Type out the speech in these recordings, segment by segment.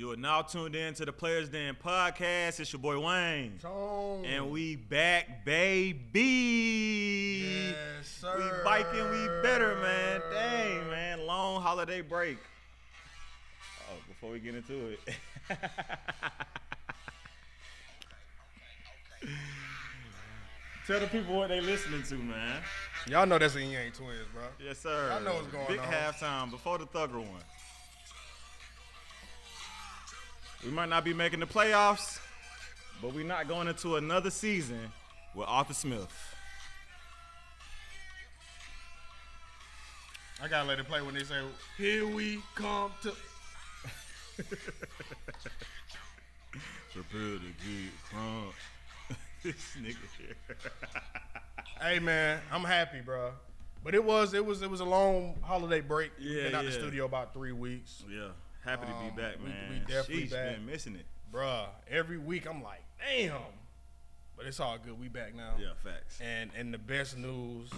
You are now tuned in to the Players Den podcast. It's your boy Wayne. Tone. And we back, baby. Yes, sir. We biking, we better, man. Dang, man. Long holiday break. Oh, before we get into it. Tell the people what they listening to, man. Y'all know that's the Yang Twins, bro. Yes, sir. Y'all know what's going Big on. halftime before the Thugger one. We might not be making the playoffs, but we're not going into another season with Arthur Smith. I gotta let it play when they say, "Here we come to." Prepare to get crunk. This nigga here. Hey man, I'm happy, bro. But it was a long holiday break. Yeah, Been out the yeah. studio about 3 weeks. Yeah, happy to be back, man. We definitely Sheesh, back. been missing it. Bruh, every week I'm like, damn. But it's all good. We back now. Yeah, facts. And the best news,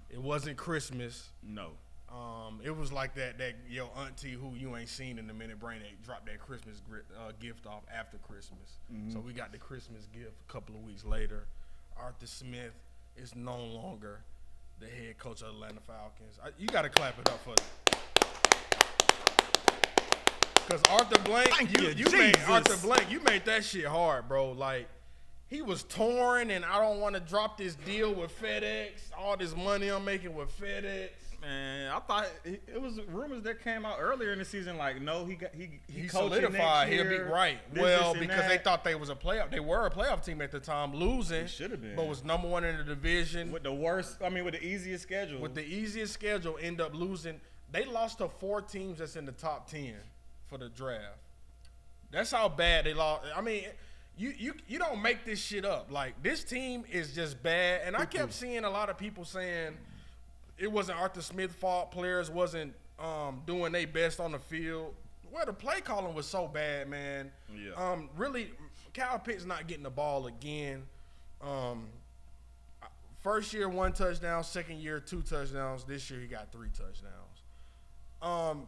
it wasn't Christmas. No. It was like that your auntie who you ain't seen in a minute, brain that dropped that Christmas gift off after Christmas. Mm-hmm. So we got the Christmas gift a couple of weeks later. Arthur Smith is no longer the head coach of the Atlanta Falcons. You got to clap it up for that. Because Arthur Blank, you made Arthur Blank, you made that shit hard, bro. Like, he was torn, and I don't want to drop this deal with FedEx, all this money I'm making with FedEx. Man, I thought it was rumors that came out earlier in the season. Like, no, he solidified. He'll be right. Well, because they thought they were a playoff team at the time, losing. Should have been, but was number one in the division with the easiest schedule. With the easiest schedule, end up losing. They lost to 4 teams that's in the top 10 for the draft. That's how bad they lost. I mean, you don't make this shit up. Like, this team is just bad. And I kept seeing a lot of people saying it wasn't Arthur Smith's fault. Players wasn't doing their best on the field. Well, the play calling was so bad, man. Yeah. Really, Kyle Pitts not getting the ball again. First year, 1 touchdown. Second year, 2 touchdowns. This year, he got 3 touchdowns.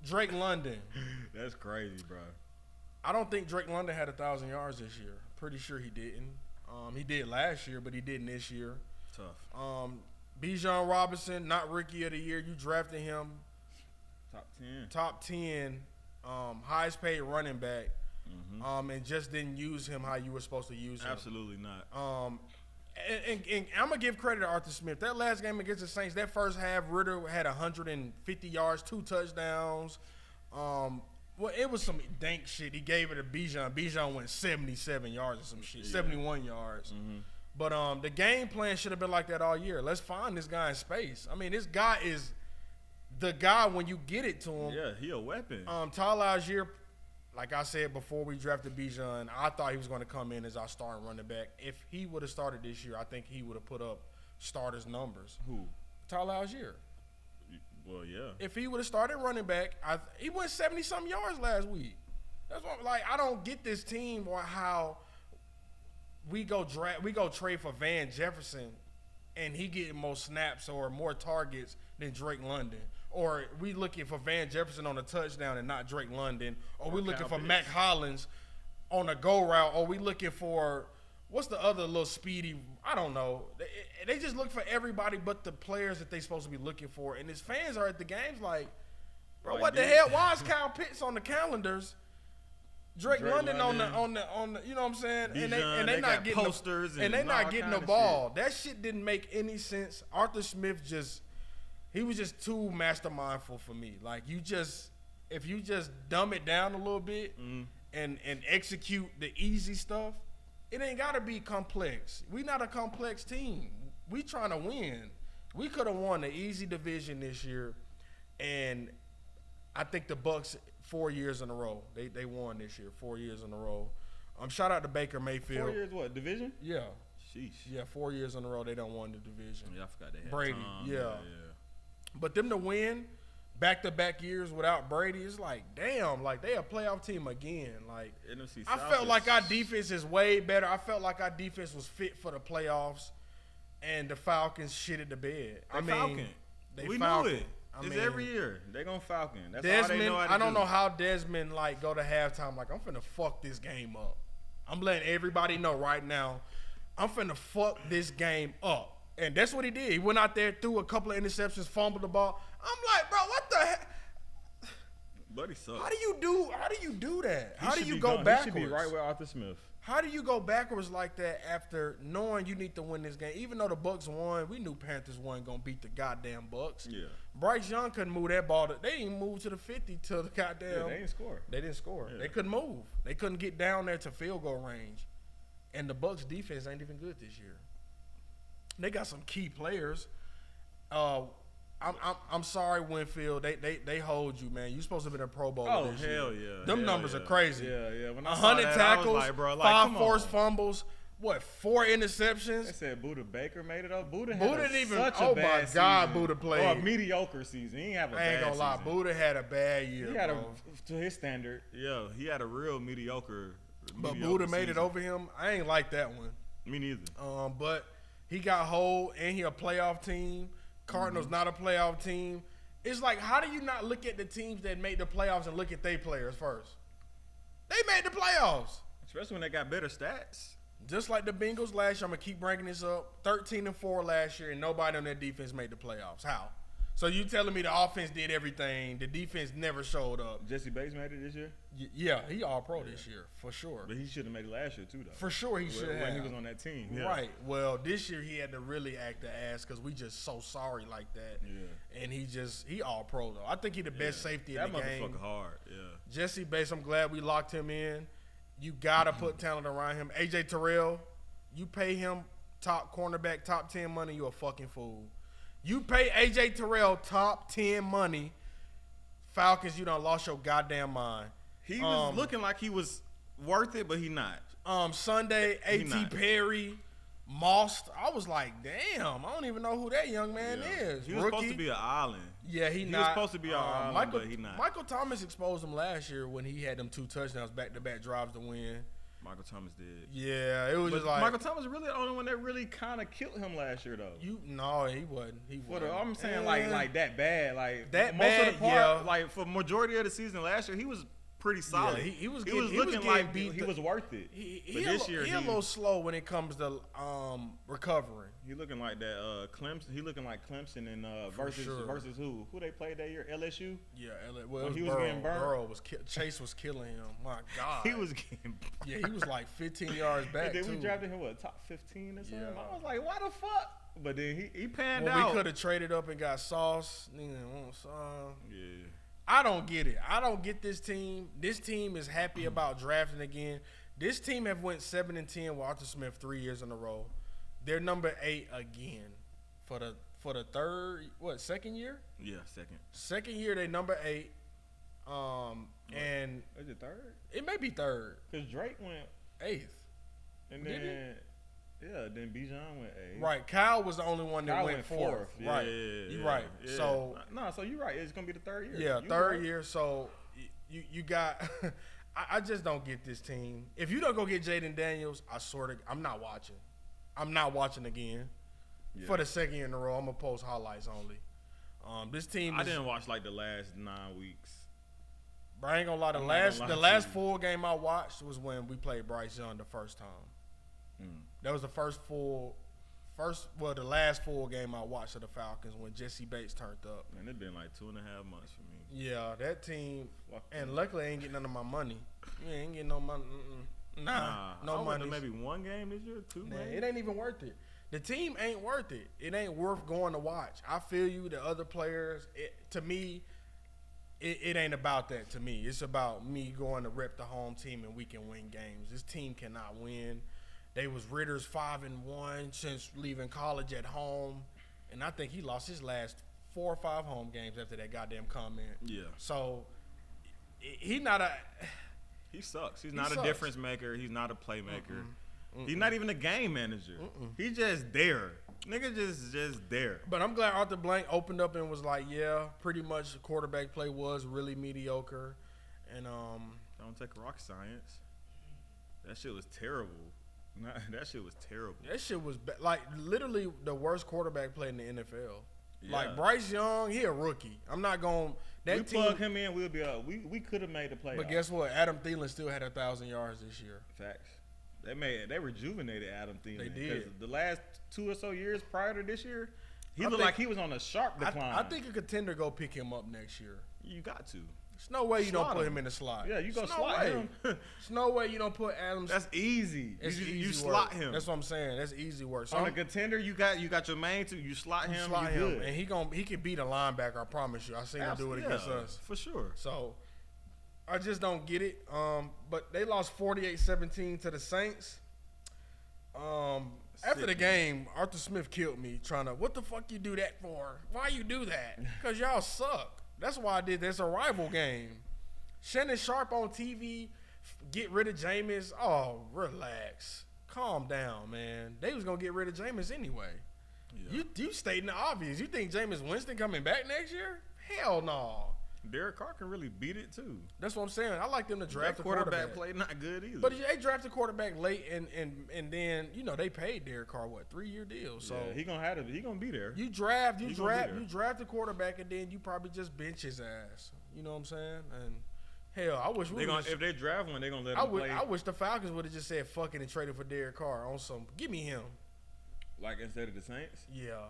Drake London. That's crazy, bro. I don't think Drake London had 1,000 yards this year. Pretty sure he didn't. He did last year, but he didn't this year. Tough. Bijan Robinson, not Rookie of the Year. You drafted him. Top 10. Highest paid running back. Mm-hmm. And just didn't use him how you were supposed to use him. Absolutely not. And I'm going to give credit to Arthur Smith. That last game against the Saints, that first half, Ritter had 150 yards, 2 touchdowns. Well, it was some dank shit. He gave it to Bijan. Bijan went 77 yards or some shit, 71 yards. Mm-hmm. But the game plan should have been like that all year. Let's find this guy in space. I mean, this guy is the guy when you get it to him. Yeah, he a weapon. Tyler Algier, like I said before we drafted Bijan, I thought he was going to come in as our starting running back. If he would have started this year, I think he would have put up starters numbers. Who? Tyler Algier. Well, yeah. If he would have started running back, he went 70-something yards last week. That's what, like, I don't get this team or how we go trade for Van Jefferson and he getting more snaps or more targets than Drake London. Or we looking for Van Jefferson on a touchdown and not Drake London. Or we looking for Mac Hollins on a go route. Or we looking for, what's the other little speedy, I don't know. They just look for everybody but the players that they supposed to be looking for. And his fans are at the games like, bro, like what the hell? Why is Kyle Pitts on the calendars? Drake London on the you know what I'm saying? Bijan, and they not getting posters and they not getting the ball. That shit didn't make any sense. Arthur Smith he was just too mastermindful for me. Like, if you just dumb it down a little bit and execute the easy stuff, it ain't gotta be complex. We not a complex team. We trying to win. We could have won the easy division this year, and I think the Bucks 4 years in a row. They won this year, 4 years in a row. Shout out to Baker Mayfield. 4 years what, division? Yeah. Sheesh. Yeah, 4 years in a row they done won the division. Yeah, I forgot they had Brady. Tom. Yeah. But them to win back-to-back years without Brady, it's like, damn, like they a playoff team again. Like, NFC I South felt like our defense is way better. I felt like our defense was fit for the playoffs, and the Falcons shitted the bed. Falcon. They We Falcon. knew it. It's every year. They gonna Falcon. That's Desmond, all they know how to I don't do. know how Desmond like go to halftime like I'm finna fuck this game up. I'm letting everybody know right now, I'm finna fuck this game up. And that's what he did. He went out there, threw a couple of interceptions, fumbled the ball. I'm like, bro, what the heck? Buddy sucks. How do you do that? How do you go He backwards? should be right with Arthur Smith. How do you go backwards like that after knowing you need to win this game? Even though the Bucks won, we knew Panthers weren't gonna beat the goddamn Bucks. Yeah. Bryce Young couldn't move that ball. They didn't move to the 50 to the goddamn. Yeah, they didn't score. They didn't score. Yeah. They couldn't move. They couldn't get down there to field goal range. And the Bucks defense ain't even good this year. They got some key players. I'm sorry, Winfield. They hold you, man. You supposed to have been a Pro Bowler Oh, this hell year. yeah. Them hell numbers yeah. are crazy. Yeah. When I 100 saw that, tackles, I was like, bro, like, 5 come forced on. fumbles, 4 interceptions? They said Buda Baker made it up. Buda didn't even. such Oh a bad my God, season. Buda played. Or a mediocre season. He ain't have a I ain't bad gonna lie, season. Buda had a bad year. He had bro. to his standard. Yeah, he had a real mediocre. But Buda made it over him. I ain't like that one. Me neither. But he got hold, and he a playoff team. Cardinals not a playoff team. It's like, how do you not look at the teams that made the playoffs and look at their players first? They made the playoffs. Especially when they got better stats. Just like the Bengals last year, I'm going to keep bringing this up. 13-4 last year, and nobody on their defense made the playoffs. How? So you telling me the offense did everything, the defense never showed up. Jesse Bates made it this year? Yeah, he all pro this year, for sure. But he should have made it last year, too, though. For sure he should have. When he was on that team. Yeah. Right. Well, this year he had to really act the ass because we just so sorry like that. Yeah. And he all pro, though. I think he the best safety in the game. That motherfucker hard, yeah. Jesse Bates, I'm glad we locked him in. You got to put talent around him. AJ Terrell, you pay him top cornerback, top 10 money, you a fucking fool. You pay AJ Terrell top 10 money, Falcons, you done lost your goddamn mind. He was looking like he was worth it, but he not. Sunday, A.T. Perry, Moss. I was like, damn, I don't even know who that young man is. He was supposed to be an island. Yeah, he was supposed to be an island, but he not. Michael Thomas exposed him last year when he had them 2 touchdowns, back-to-back drives to win. Michael Thomas did. Yeah, it was But just like Michael Thomas was really the only one that really kind of killed him last year, though. No, he wasn't. I'm saying like that bad, like that most bad. of the part, Yeah. like for majority of the season last year, he was pretty solid. Yeah, he was looking like he was worth it. He a little slow when it comes to recovering. He looking like that Clemson. He looking like Clemson and versus who? Who they played that year? LSU. Yeah, When he was getting burned. Chase was killing him. My God, he was getting. Yeah, he was like 15 yards back. And then we too. drafted him top 15 or something. Yeah. I was like, why the fuck? But then he panned well, out. we could have traded up and got Sauce. Yeah. I don't get it. I don't get this team. This team is happy about drafting again. This team have went 7-10 with Arthur Smith 3 years in a row. They're number 8 again for the second year? Yeah, second. Second year they number 8. And is it third? It may be third. Because Drake went 8th. And then then Bijan went 8th. Right. Kyle was the only one that went 4th. Yeah, right. You're right. Yeah. So so you're right. It's gonna be the third year. Yeah, third year. So you got I just don't get this team. If you don't go get Jaden Daniels, I swear to I'm not watching. I'm not watching again. Yeah. For the second year in a row, I'm gonna post highlights only. This team I didn't watch like the last 9 weeks. But I ain't gonna lie, the last full game I watched was when we played Bryce Young the first time. That was the the last full game I watched of the Falcons when Jesse Bates turned up. Man, it's been like 2.5 months for me. Yeah, that team, and luckily I ain't getting none of my money. You ain't getting no money. No money. Maybe 1 game this year, 2 games. It ain't even worth it. The team ain't worth it. It ain't worth going to watch. I feel you. The other players, to me, it ain't about that to me. It's about me going to rep the home team and we can win games. This team cannot win. They was Ritter's 5-1 since leaving college at home, and I think he lost his last 4 or 5 home games after that goddamn comment. Yeah. So he not a. He sucks. He's not a difference maker. He's not a playmaker. He's not even a game manager. He's just there. Nigga just there. But I'm glad Arthur Blank opened up and was like, yeah, pretty much the quarterback play was really mediocre. And don't take rocket science. That shit was terrible. That shit was terrible. That shit was like literally the worst quarterback play in the NFL. Like Bryce Young, he a rookie. I'm not going. We plug him in, we'll be up. We could have made the playoffs. But guess what? Adam Thielen still had 1,000 yards this year. Facts. They rejuvenated Adam Thielen. They did. The last 2 or so years prior to this year, he looked like he was on a sharp decline. I think a contender go pick him up next year. You got to. There's no way you don't put him in the slot. Yeah, you go slot him. There's no way you don't put Adams. That's easy. You slot him. That's what I'm saying. That's easy work. So on a contender, you got your main two. You slot him. Good. And he can beat a linebacker. I promise you. I seen him do it against us for sure. So I just don't get it. But they lost 48-17 to the Saints. After the game, Arthur Smith killed me trying to. What the fuck you do that for? Why you do that? Because y'all suck. That's why I did. There's a rival game. Shannon Sharp on TV. Get rid of Jameis. Oh, relax. Calm down, man. They was gonna get rid of Jameis anyway. Yeah. You stating the obvious. You think Jameis Winston coming back next year? Hell no. Derek Carr can really beat it too. That's what I'm saying. I like them to draft a quarterback. Play not good either. But they drafted quarterback late, and then they paid Derek Carr 3-year deal. So he gonna be there. You draft the quarterback, and then you probably just bench his ass. You know what I'm saying? And hell, I wish if they draft one, they're gonna let him play. I wish the Falcons would have just said fuck it and traded for Derek Carr on some. Give me him. Like instead of the Saints. Yeah.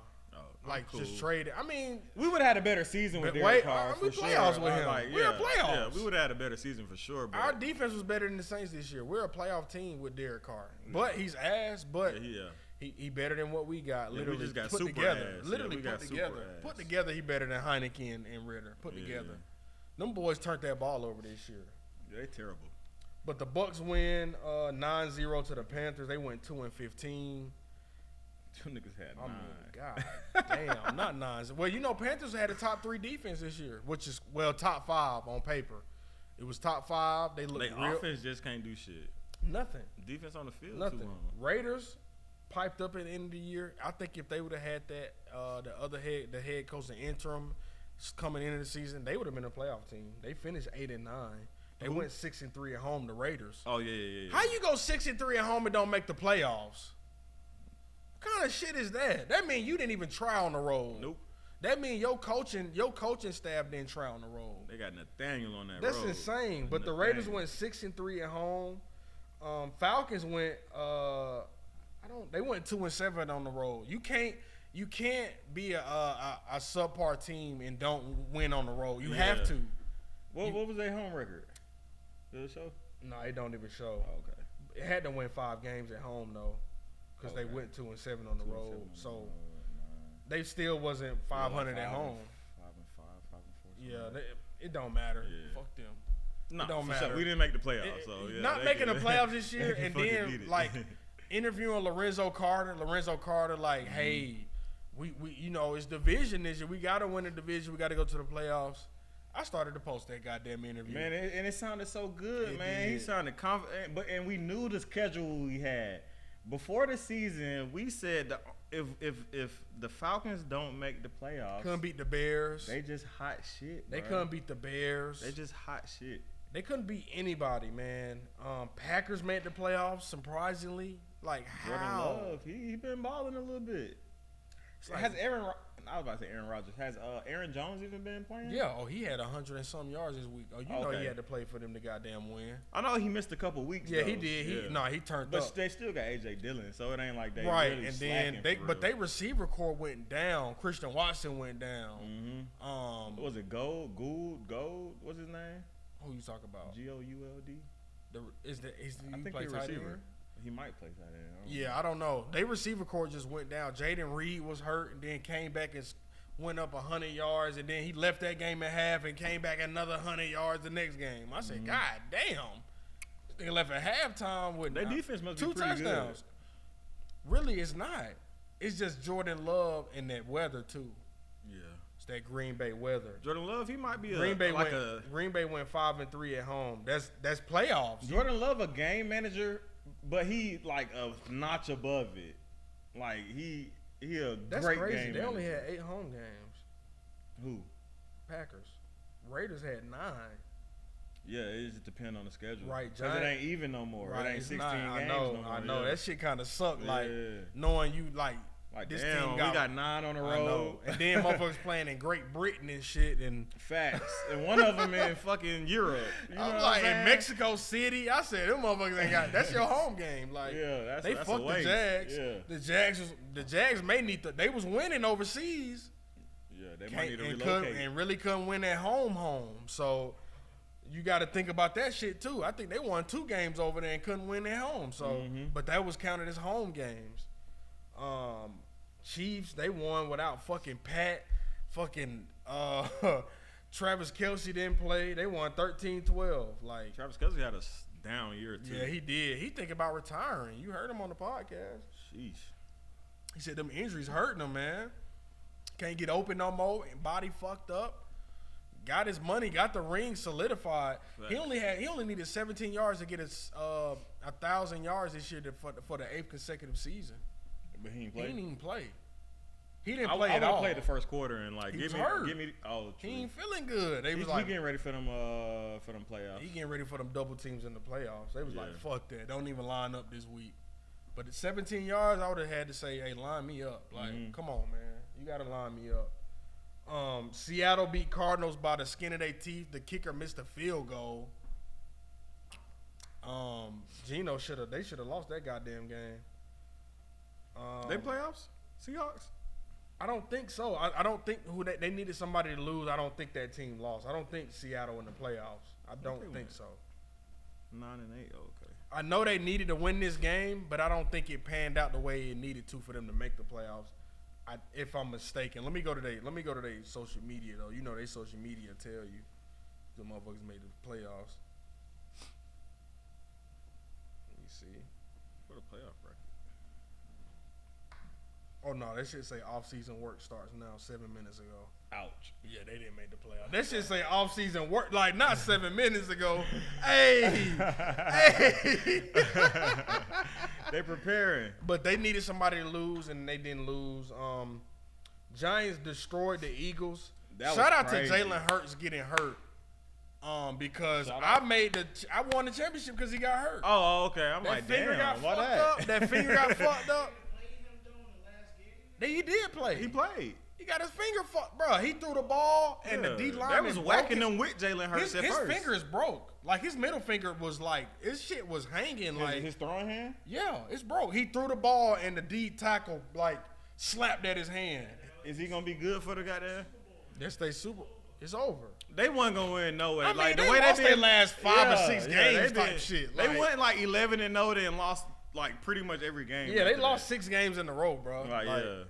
Cool. Just trade it. I mean, we would have had a better season with Derek Carr for sure. Playoffs with him. We're playoffs. Yeah, we would have had a better season for sure. But our defense was better than the Saints this year. We're a playoff team with Derek Carr, but he's ass. But he better than what we got. Literally, we just got put super together. ass. Literally put together. Put together. He better than Heineken and Ritter. Put together. Them boys turned that ball over this year. Yeah, they terrible. But the Bucks win 9-0 to the Panthers. They went 2-15. Two niggas had 9. I mean, God damn, not 9. Well, Panthers had a top 3 defense this year, which is top 5 on paper. It was top 5. They looked real. Offense just can't do shit. Nothing. Defense on the field Nothing. too long. Raiders piped up at the end of the year. I think if they would have had that, the head coach, the interim coming into the season, they would have been a playoff team. They finished 8-9. They went 6-3 at home. The Raiders. Oh yeah. How you go 6-3 at home and don't make the playoffs? What kind of shit is that? That means you didn't even try on the road. Nope. That means your coaching staff didn't try on the road. They got Nathaniel on that road. That's insane. But the Raiders went 6-3 at home. Falcons went they went 2-7 on the road. You can't be a subpar team and don't win on the road. You have to. What was their home record? Did it show? No, it don't even show. Oh, okay. It had to win 5 games at home though. Because they went 2-7 on the road, so they still wasn't 500 at home. 5-5, 5-4. Yeah, it don't matter. Yeah. Fuck them. No, it don't matter. Sure. We didn't make the playoffs, so yeah. Not making the playoffs this year, and then interviewing Lorenzo Carter, like, hey, we it's division this year. We gotta win the division. We gotta go to the playoffs. I started to post that goddamn interview. Man, and it sounded so good, man. He sounded confident, and we knew the schedule we had. Before the season, we said that if the Falcons don't make the playoffs, couldn't beat the Bears. They just hot shit. They couldn't beat the Bears. They just hot shit. They couldn't beat anybody, man. Packers made the playoffs surprisingly. Like how? Jordan Love, he been balling a little bit. Has I was about to say Aaron Rodgers. Has Aaron Jones even been playing? Yeah. Oh, he had 100 and some yards this week. Oh, know he had to play for them to goddamn win. I know he missed a couple weeks. Yeah, though. He did. He turned up. But they still got AJ Dillon, so it ain't like they right. Really and then they receiver core went down. Christian Watson went down. Mm-hmm. What was it Gould? What's his name? Who you talking about? Gould. I think he's receiver. He might play tight end. Yeah, I don't know. They receiver core just went down. Jaden Reed was hurt and then came back and went up 100 yards, and then he left that game at half and came back another 100 yards the next game. I said, God damn. They left at halftime with their defense must be 2 pretty touchdowns. Good. Really, it's not. It's just Jordan Love and that weather too. Yeah. It's that Green Bay weather. Jordan Love, he might be Green Bay went 5-3 at home. That's playoffs. Jordan Love a game manager, but he like a notch above it. Like he That's great crazy. game They manager. only had 8 home games. Who? Packers. Raiders had 9. Yeah, it just depends on the schedule. Right, because it ain't even no more. Right, it ain't 16 games I no more. know. Yeah. That shit kind of sucked. Like knowing you like Like, this damn, team we got 9 on the I road. know. And then motherfuckers playing in Great Britain and shit. And Facts. And one of them in fucking Europe. You know I'm what like, I'm in Mexico City, I said, them motherfuckers ain't got, that's your home game. Like, Yeah, they that's fucked a the waste. Jags. Yeah. The Jags may need to, they was winning overseas. Yeah, they might need to and relocate. really couldn't win at home. So you got to think about that shit too. I think they won 2 games over there and couldn't win at home. So, but that was counted as home games. Chiefs, they won without fucking Pat. Fucking Travis Kelce didn't play. They won 13-12. Like, Travis Kelce had a down year too. yeah, he did. He thinking about retiring. You heard him on the podcast. Sheesh. He said them injuries hurting him, man. Can't get open no more. Body fucked up. Got his money. Got the ring solidified. Right. He only needed 17 yards to get his 1,000 yards this year for the 8th consecutive season. But he didn't He play. didn't even play. He didn't I play at all. played the first quarter and like He give was hurt. me. Oh, true. He ain't feeling good. They was He like, getting ready for them playoffs. he getting ready for them double teams in the playoffs. They was like, Yeah. fuck that. Don't even line up this week. But at 17 yards, I would have had to say, hey, line me up. Like, come on, man. You got to line me up. Seattle beat Cardinals by the skin of their teeth. The kicker missed a field goal. Geno they should have lost that goddamn game. They playoffs? Seahawks? I don't think so. I don't think they needed somebody to lose. I don't think that team lost. I don't think Seattle in the playoffs. I don't think so. 9-8. Okay. I know they needed to win this game, but I don't think it panned out the way it needed to for them to make the playoffs. If I'm mistaken, let me go to their social media though. You know, they social media tell you the motherfuckers made the playoffs. Let me see. What a playoff bracket. Oh no, that shit say off-season work starts now 7 minutes ago. Ouch. Yeah, they didn't make the playoffs. That shit say off-season work, like not 7 minutes ago. Hey. They preparing. But they needed somebody to lose, and they didn't lose. Giants destroyed the Eagles. Shout out to Jalen Hurts getting hurt. Because I won the championship because he got hurt. Oh, okay. I'm like, damn. Why that? That finger got fucked up. He did play. He played. He got his finger fucked, bro. He threw the ball, and the D lineman was whacking them with Jalen Hurts at first. His finger is broke. Like, his middle finger was like, his shit was hanging. Like his throwing hand? Yeah, it's broke. He threw the ball, and the D tackle, like, slapped at his hand. Is he going to be good for the goddamn? Yes, it's over. They wasn't going to win no way. I mean, like, they the way lost they their been, last 5 or 6 games type shit. They Like, went like 11-0 and lost like pretty much every game. yeah, they lost 6 games in a row, bro. Like,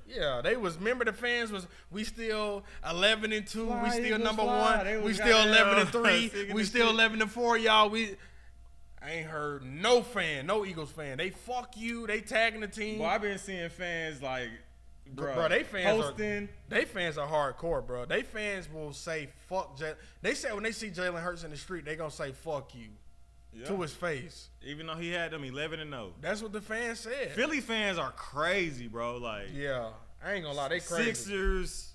yeah, they was. Remember, the fans was. We still 11-2. Fly, We still Eagles, number fly. 1. They We was still goddamn 11-3. We still 11-4, y'all. I ain't heard no Eagles fan. They fuck you. They tagging the team. Well, I've been seeing fans like, bro, they fans hosting. They fans are hardcore, bro. They fans will say fuck. They say when they see Jalen Hurts in the street, they gonna say fuck you to his face. Even though he had them 11-0. That's what the fans said. Philly fans are crazy, bro. Like, yeah, I ain't gonna lie, they crazy. Sixers,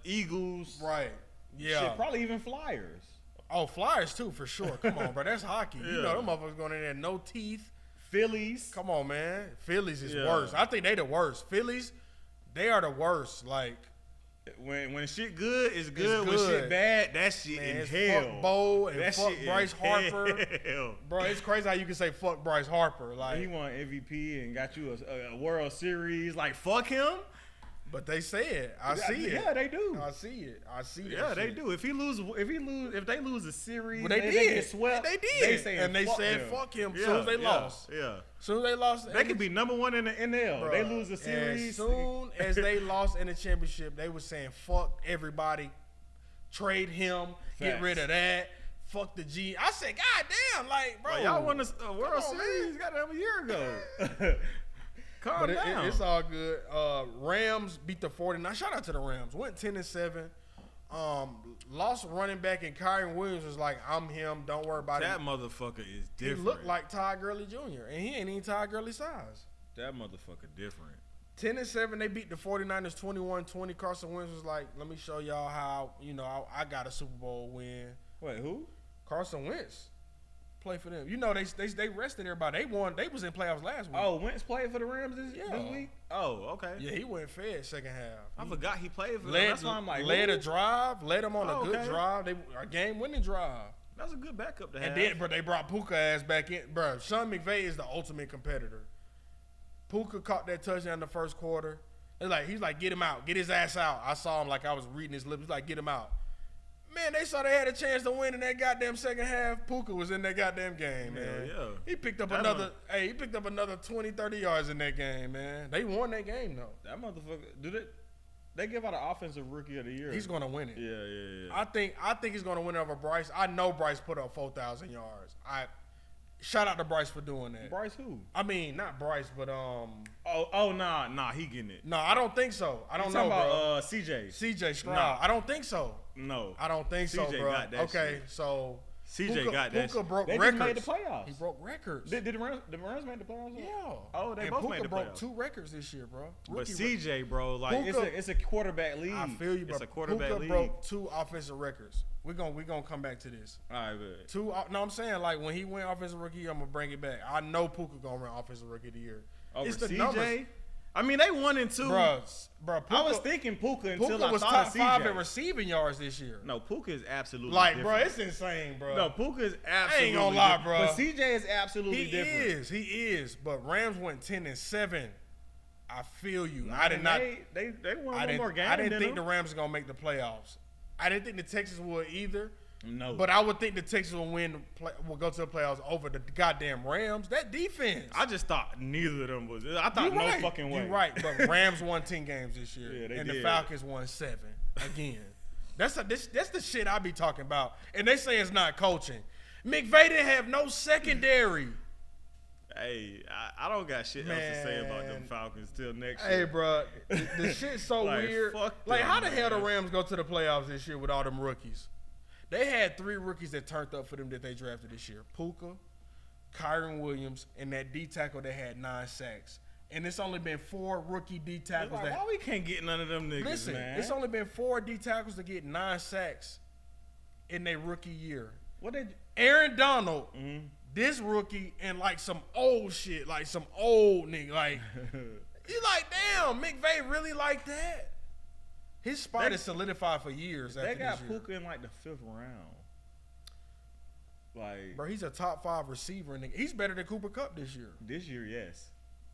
Eagles, right? Yeah, shit, probably even Flyers. Oh, Flyers too, for sure. Come on, bro, that's hockey. You know them motherfuckers going in there, no teeth. Phillies. Come on, man. Phillies is worse. I think they the worst. Phillies, they are the worst. Like, when shit good is good. When shit bad, that shit man, in hell. Fuck Bo and that fuck shit Bryce Harper. Hell. Bro, it's crazy how you can say fuck Bryce Harper. Like, he won MVP and got you a World Series. Like, fuck him. But they say it. I see it. Yeah, they do. I see it. I see it. Yeah, they do. If they lose a series, well, they did. They get swept. They did. They said fuck him as soon as they lost. Yeah. As soon as they lost, they could be number 1 in the NL. Bro, they lose a series. As soon as they lost in the championship, they were saying fuck everybody, trade him, get rid of that. Fuck the G. I said, God damn, like, bro. Y'all won a World Series goddamn a year ago. Calm down. It's all good. Rams beat the 49ers. Shout out to the Rams. Went 10-7. Lost running back, and Kyron Williams was like, I'm him. Don't worry about it. That motherfucker is different. He looked like Todd Gurley Jr., and he ain't even Todd Gurley size. That motherfucker different. 10-7, they beat the 49ers 21-20. Carson Wentz was like, let me show y'all how, I got a Super Bowl win. Wait, who? Carson Wentz play for them. You know, they rested everybody. They won. They was in playoffs last week. Oh, Wentz played for the Rams this week? Oh, okay. Yeah, he went fed second half. I forgot he played for them. That's why I'm like, led a drive, led them on a good drive. A game-winning drive. That's a good backup to have. And then, bro, they brought Puka ass back in. Bro, Sean McVay is the ultimate competitor. Puka caught that touchdown in the first quarter. He's like, get him out. Get his ass out. I saw him like I was reading his lips. He's like, get him out. Man, they saw they had a chance to win in that goddamn second half. Puka was in that goddamn game, man. Yeah. He picked up another 20, 30 yards in that game, man. They won that game, though. That motherfucker, they give out an offensive rookie of the year. He's going to win it. Yeah. I think he's going to win over Bryce. I know Bryce put up 4,000 yards. Shout out to Bryce for doing that. Bryce who? I mean, not Bryce, but Nah, he getting it. No, I don't think so. I don't know, about, bro. CJ Stroud. Nah. I don't think so. No. I don't think so, bro. Got that okay, shit. so CJ got that. Puka broke they records. Just made the playoffs. He broke records. Did the Rams make the playoffs? Yeah. Oh, they and both Puka made the playoffs. broke 2 records this year, bro. But CJ, bro, like Puka, it's a quarterback league. I feel you, bro. It's a quarterback Puka league. broke 2 offensive records. We're gonna come back to this. All right, good. 2. No, I'm saying like when he went offensive rookie, I'm gonna bring it back. I know Puka gonna run offensive rookie of the year. Over it's the CJ. numbers. I mean, they 1 and 2. Bro, Puka, I was thinking Puka until Puka I was thought top of CJ. 5 in receiving yards this year. No, Puka is absolutely like, different. bro, it's insane, bro. No, Puka is absolutely. I ain't gonna lie, bro. But CJ is absolutely different. He is. But Rams went 10-7. I feel you. I did not. They won one more game. I didn't think the Rams were gonna make the playoffs. I didn't think the Texans would either. No. But I would think the Texans will go to the playoffs over the goddamn Rams. That defense. I just thought neither of them was. I thought no fucking way. You're right. But Rams won 10 games this year. Yeah, they and did. The Falcons won 7 again. That's the shit I be talking about. And they say it's not coaching. McVay didn't have no secondary. Hey, I don't got shit else to say about them Falcons till next year. Hey, bro, the shit's so like, weird. Like, how the hell the Rams go to the playoffs this year with all them rookies? They had 3 rookies that turned up for them that they drafted this year. Puka, Kyron Williams, and that D tackle that had 9 sacks. And it's only been 4 rookie D tackles. Like, why we can't get none of them niggas, Listen, man? it's only been 4 D tackles to get 9 sacks in their rookie year. Aaron Donald, this rookie, and like some old shit, like some old nigga. Like, you like, damn, McVay really like that? His spot is solidified for years. They got this year. Puka in like the 5th round. Like, bro, he's a top 5 receiver. Nigga. He's better than Cooper Kupp this year. This year, yes.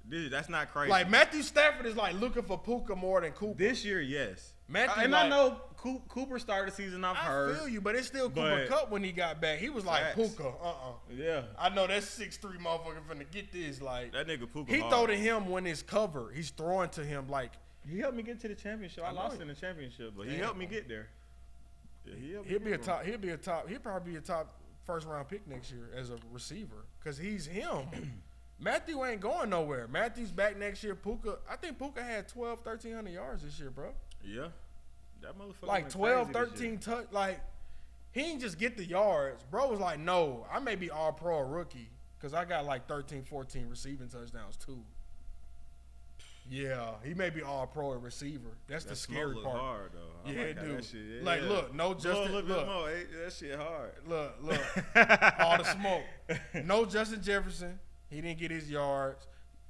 That's not crazy. Like, Matthew Stafford is like looking for Puka more than Cooper. This year, yes. Matthew, I know Cooper started the season off hurt. I feel you, but it's still Cooper Kupp when he got back. He was like, Puka, Yeah. I know that 6'3" motherfucker finna get this. Like, that nigga Puka he throw to him when it's cover. He's throwing to him like. He helped me get to the championship. I lost in the championship, but he helped me get there. Yeah, he'll probably be a top first round pick next year as a receiver because he's him. Matthew ain't going nowhere. Matthew's back next year. I think Puka had 1,300 yards this year, bro. Yeah. That motherfucker like 12, 13 touch. Like, he didn't just get the yards. Bro was like, no, I may be all pro or rookie because I got like 13, 14 receiving touchdowns too. Yeah, he may be all pro and receiver. That's the scary part. Hard though. Yeah, dude. That shit. Yeah, like, look, no Justin. Look, that shit hard. Look, all the smoke. No Justin Jefferson. He didn't get his yards.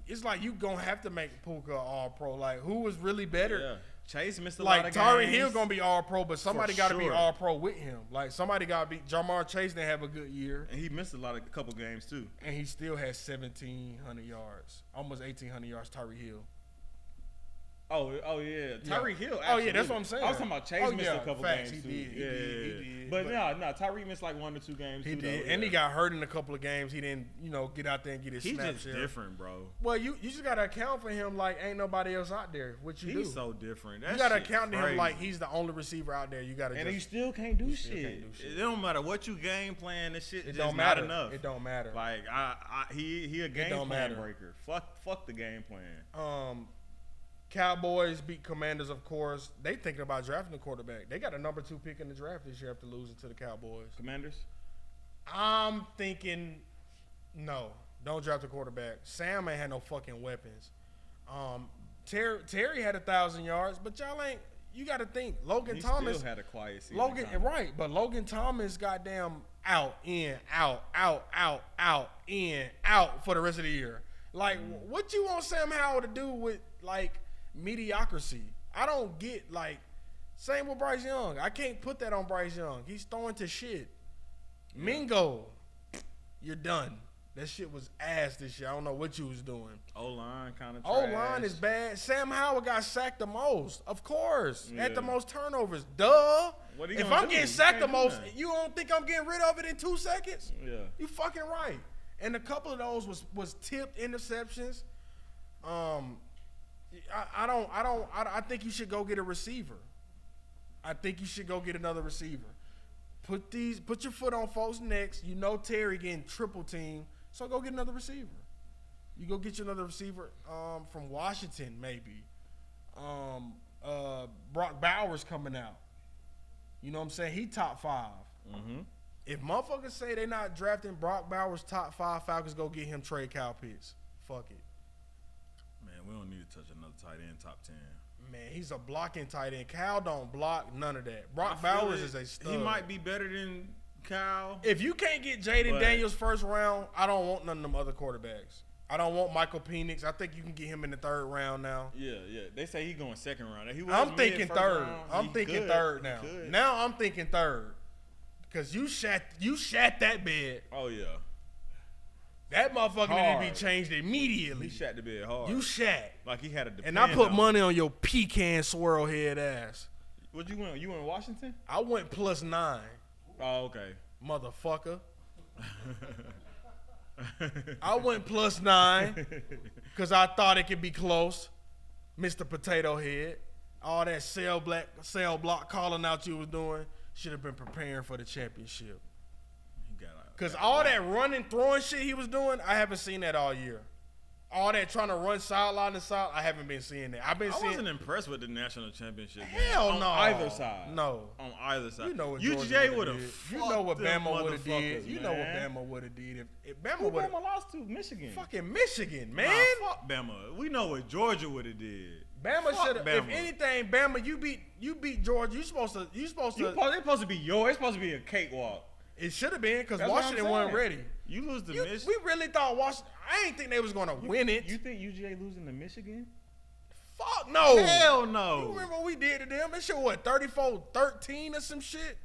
It's like you gonna have to make Puka all pro. Like, who was really better? Yeah. Chase missed a lot of games. Like, Tyreek Hill gonna be all pro, but somebody got to be all pro with him. Like, somebody got to be. Jamar Chase didn't have a good year, and he missed a couple games too. And he still has 1,700 yards, almost 1,800 yards. Tyreek Hill. Oh yeah, Tyreek Hill. Oh yeah, that's what I'm saying. I was talking about Chase missed a couple games too. He did. But no, Tyreek missed like 1 or 2 games. He too, did, though. And he got hurt in a couple of games. He didn't, get out there and get his snap share. He's just different, bro. Well, you just gotta account for him like ain't nobody else out there. What you do? He's so different. You gotta account to him like he's the only receiver out there. You gotta. And he still can't do shit. It don't matter what you game plan. This shit just not enough. It don't matter. Like he a game plan breaker. Fuck the game plan. Cowboys beat Commanders, of course. They thinking about drafting a quarterback. They got a number 2 pick in the draft this year after losing to the Cowboys. Commanders? I'm thinking, no, don't draft a quarterback. Sam ain't had no fucking weapons. Terry had 1,000 yards, but y'all ain't. You got to think. Logan Thomas still had a quiet season. But Logan Thomas, goddamn, out, in, out, out, out, out, in, out for the rest of the year. Like, what you want Sam Howell to do with, like, mediocrity? I don't get, like, same with Bryce Young. I can't put that on Bryce Young. He's throwing to shit. Yeah. Mingo, you're done. That shit was ass this year. I don't know what you was doing. O-line kind of trash. O-line is bad. Sam Howell got sacked the most, of course. Had the most turnovers. Duh. If I'm getting sacked the most, you don't think I'm getting rid of it in 2 seconds? Yeah. You fucking right. And a couple of those was tipped interceptions. I think you should go get a receiver. I think you should go get another receiver. Put your foot on folks' necks. You know Terry getting triple team. So go get another receiver. You go get you another receiver from Washington, maybe. Brock Bowers coming out. You know what I'm saying? He top 5. Mm-hmm. If motherfuckers say they're not drafting Brock Bowers top 5, Falcons go get him trade Kyle Pitts. Fuck it. Man, we don't need to touch another tight end top 10. Man, he's a blocking tight end. Cal don't block none of that. Brock Bowers is a stud. He might be better than Kyle. If you can't get Jaden Daniels first round, I don't want none of them other quarterbacks. I don't want Michael Penix. I think you can get him in the 3rd round now. Yeah. They say he's going 2nd round. I'm thinking 3rd. I'm thinking 3rd now. Now I'm thinking 3rd. Because you shat that bed. Oh, yeah. That motherfucker need to be changed immediately. He shat the bed hard. You shat. Like he had a And I put money on your pecan swirl head ass. What you went? You went Washington? I went +9. Oh, okay. Motherfucker. I went +9 because I thought it could be close. Mr. Potato Head. All that cell block calling out you was doing should have been preparing for the championship. Because all that running, throwing shit he was doing, I haven't seen that all year. All that trying to run sideline to side, I haven't been seeing that. I wasn't impressed with the national championship. Hell no. On either side. No. On either side. You know what UGA would have. You know what Bama would have did. You know what Bama would have did if Bama would have. Bama lost to Michigan. Fucking Michigan, man. Nah, fuck Bama. We know what Georgia would have did. Bama should have. If anything, Bama, you beat Georgia. You supposed to. It's supposed to be yours. It's supposed to be a cakewalk. It should have been because Washington wasn't ready. You lose to Michigan. We really thought Washington. I didn't think they was gonna win it. You think UGA losing to Michigan? Fuck no. Hell no. You remember what we did to them? That shit what 34-13 or some shit.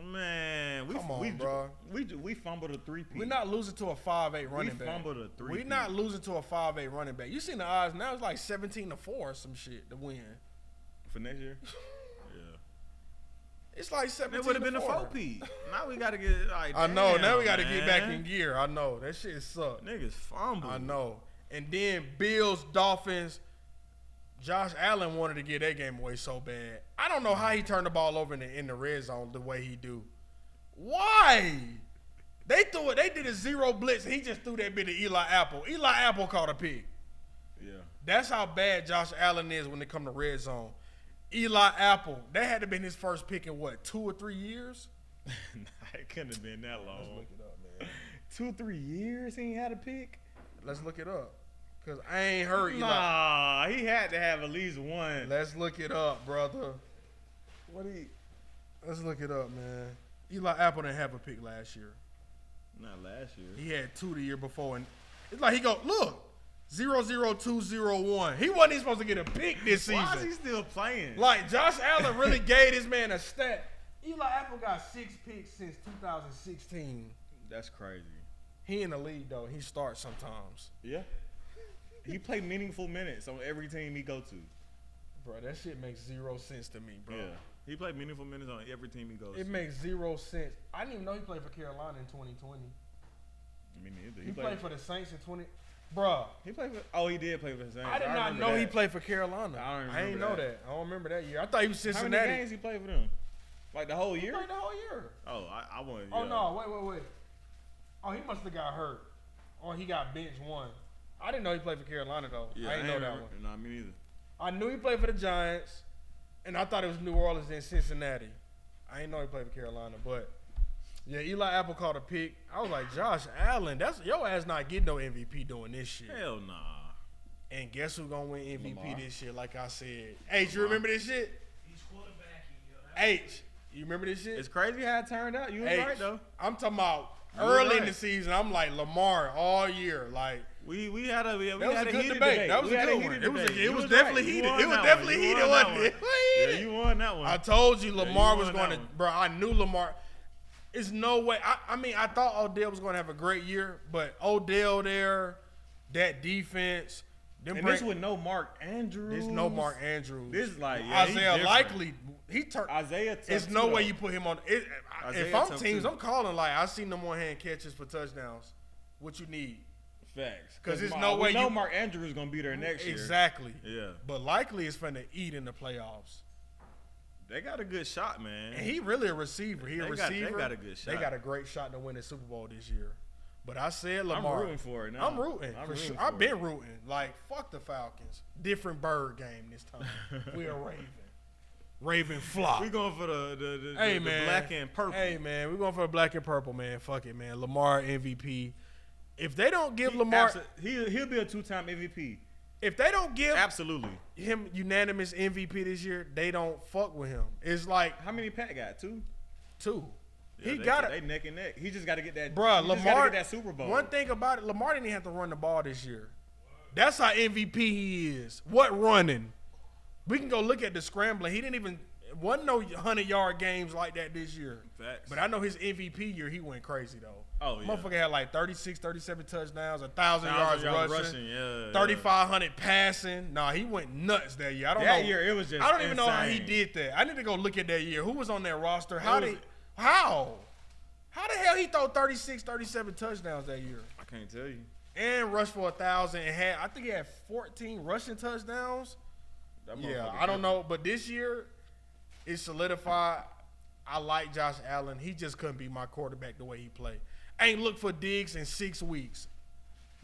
Man, come on, bro. We fumbled a 3-peat. We're not losing to a 5'8" running back. We fumbled a 3-peat. We're not losing to a 5'8" running back. You seen the odds now? It's like 17-4 or some shit to win for next year. It's like 17. It would have been a 4-peat. Now we got to get like. I know. Now we got to get back in gear. I know that shit sucked. Niggas fumble. I know. And then Bills, Dolphins. Josh Allen wanted to get that game away so bad. I don't know how he turned the ball over in the red zone the way he do. Why? They threw it. They did a 0 blitz. He just threw that bit to Eli Apple. Eli Apple caught a pick. Yeah. That's how bad Josh Allen is when it come to red zone. Eli Apple, that had to been his first pick in what, 2 or 3 years? It couldn't have been that long. Let's look it up, man. 2 or 3 years he ain't had a pick? Let's look it up. Because I ain't heard Eli. Nah, he had to have at least one. Let's look it up, brother. Let's look it up, man. Eli Apple didn't have a pick last year. Not last year. He had 2 the year before. And it's like he go, look. 00201. He wasn't even supposed to get a pick this season. Why is he still playing? Like, Josh Allen really gave this man a stat. Eli Apple got 6 picks since 2016. That's crazy. He in the league, though. He starts sometimes. Yeah. He play meaningful minutes on every team he go to. Bro, that shit makes 0 sense to me, bro. Yeah. He played meaningful minutes on every team he goes to. It makes 0 sense. I didn't even know he played for Carolina in 2020. Me neither. He played for the Saints in 20... Bruh. He played for... Oh, he did play for the Saints. I did not know he played for Carolina. I didn't know that. I don't remember that year. I thought he was Cincinnati. How many games he played for them? Like the whole year? He played the whole year. Oh, I want... Oh, no. Wait. Oh, he must have got hurt. Or he got benched one. I didn't know he played for Carolina, though. Yeah, I didn't know that one. Nah, me neither. I knew he played for the Giants, and I thought it was New Orleans and Cincinnati. I didn't know he played for Carolina, but... Yeah, Eli Apple caught a pick. I was like, Josh Allen, that's your ass not getting no MVP doing this shit. Hell nah. And guess who gonna win MVP Lamar. this shit? Like I said, H, you remember this shit? He's quarterbacking, yo. H, You remember this shit? It's crazy how it turned out. You was right though. I'm talking about early in the season. I'm like Lamar all year. Like we had a heated debate. debate. That was a good one. It was definitely heated. It was definitely heated, wasn't it? Yeah, you won that one. I told you Lamar was going to, bro. I knew Lamar. It's no way. I mean, I thought Odell was going to have a great year, but Odell there, that defense. This with no Mark Andrews. There's no Mark Andrews. This like Isaiah likely. He turned. Isaiah. There's no way you put him on. If I'm teams, I'm calling like I see no more hand catches for touchdowns. What you need? Facts. Because there's no way you know Mark Andrews is gonna be there next year. Exactly. Yeah. But likely it's finna eat in the playoffs. They got a good shot, man. And he really a receiver. They got a good shot. They got a great shot to win the Super Bowl this year. But I said Lamar. I'm rooting for it now. I'm rooting for sure. I've been rooting. Like, fuck the Falcons. Different bird game this time. We're a Raven. Raven flock. We going for the black and purple. Hey, man. We're going for the black and purple, man. Fuck it, man. Lamar MVP. If they don't give Lamar. He'll be a 2-time MVP. If they don't give him unanimous MVP this year, they don't fuck with him. It's like. How many Pat got? 2? 2. Yeah, they neck and neck. He just got to get that. Bruh, Lamar. Get that Super Bowl. One thing about it, Lamar didn't even have to run the ball this year. That's how MVP he is. What running? We can go look at the scrambling. He didn't even wasn't no 100-yard games like that this year. Facts. But I know his MVP year, he went crazy though. Oh yeah. Motherfucker had like 36, 37 touchdowns, 1,000 yards rushing, yeah, 3,500 passing. Nah, he went nuts that year. I don't know. That year it was just. I don't even know how he did that. I need to go look at that year. Who was on that roster? How the hell he throw 36, 37 touchdowns that year? I can't tell you. And rushed for 1,000 and I think he had 14 rushing touchdowns. Yeah, I don't know. But this year, it's solidified. I like Josh Allen. He just couldn't be my quarterback the way he played. I ain't looked for Diggs in 6 weeks.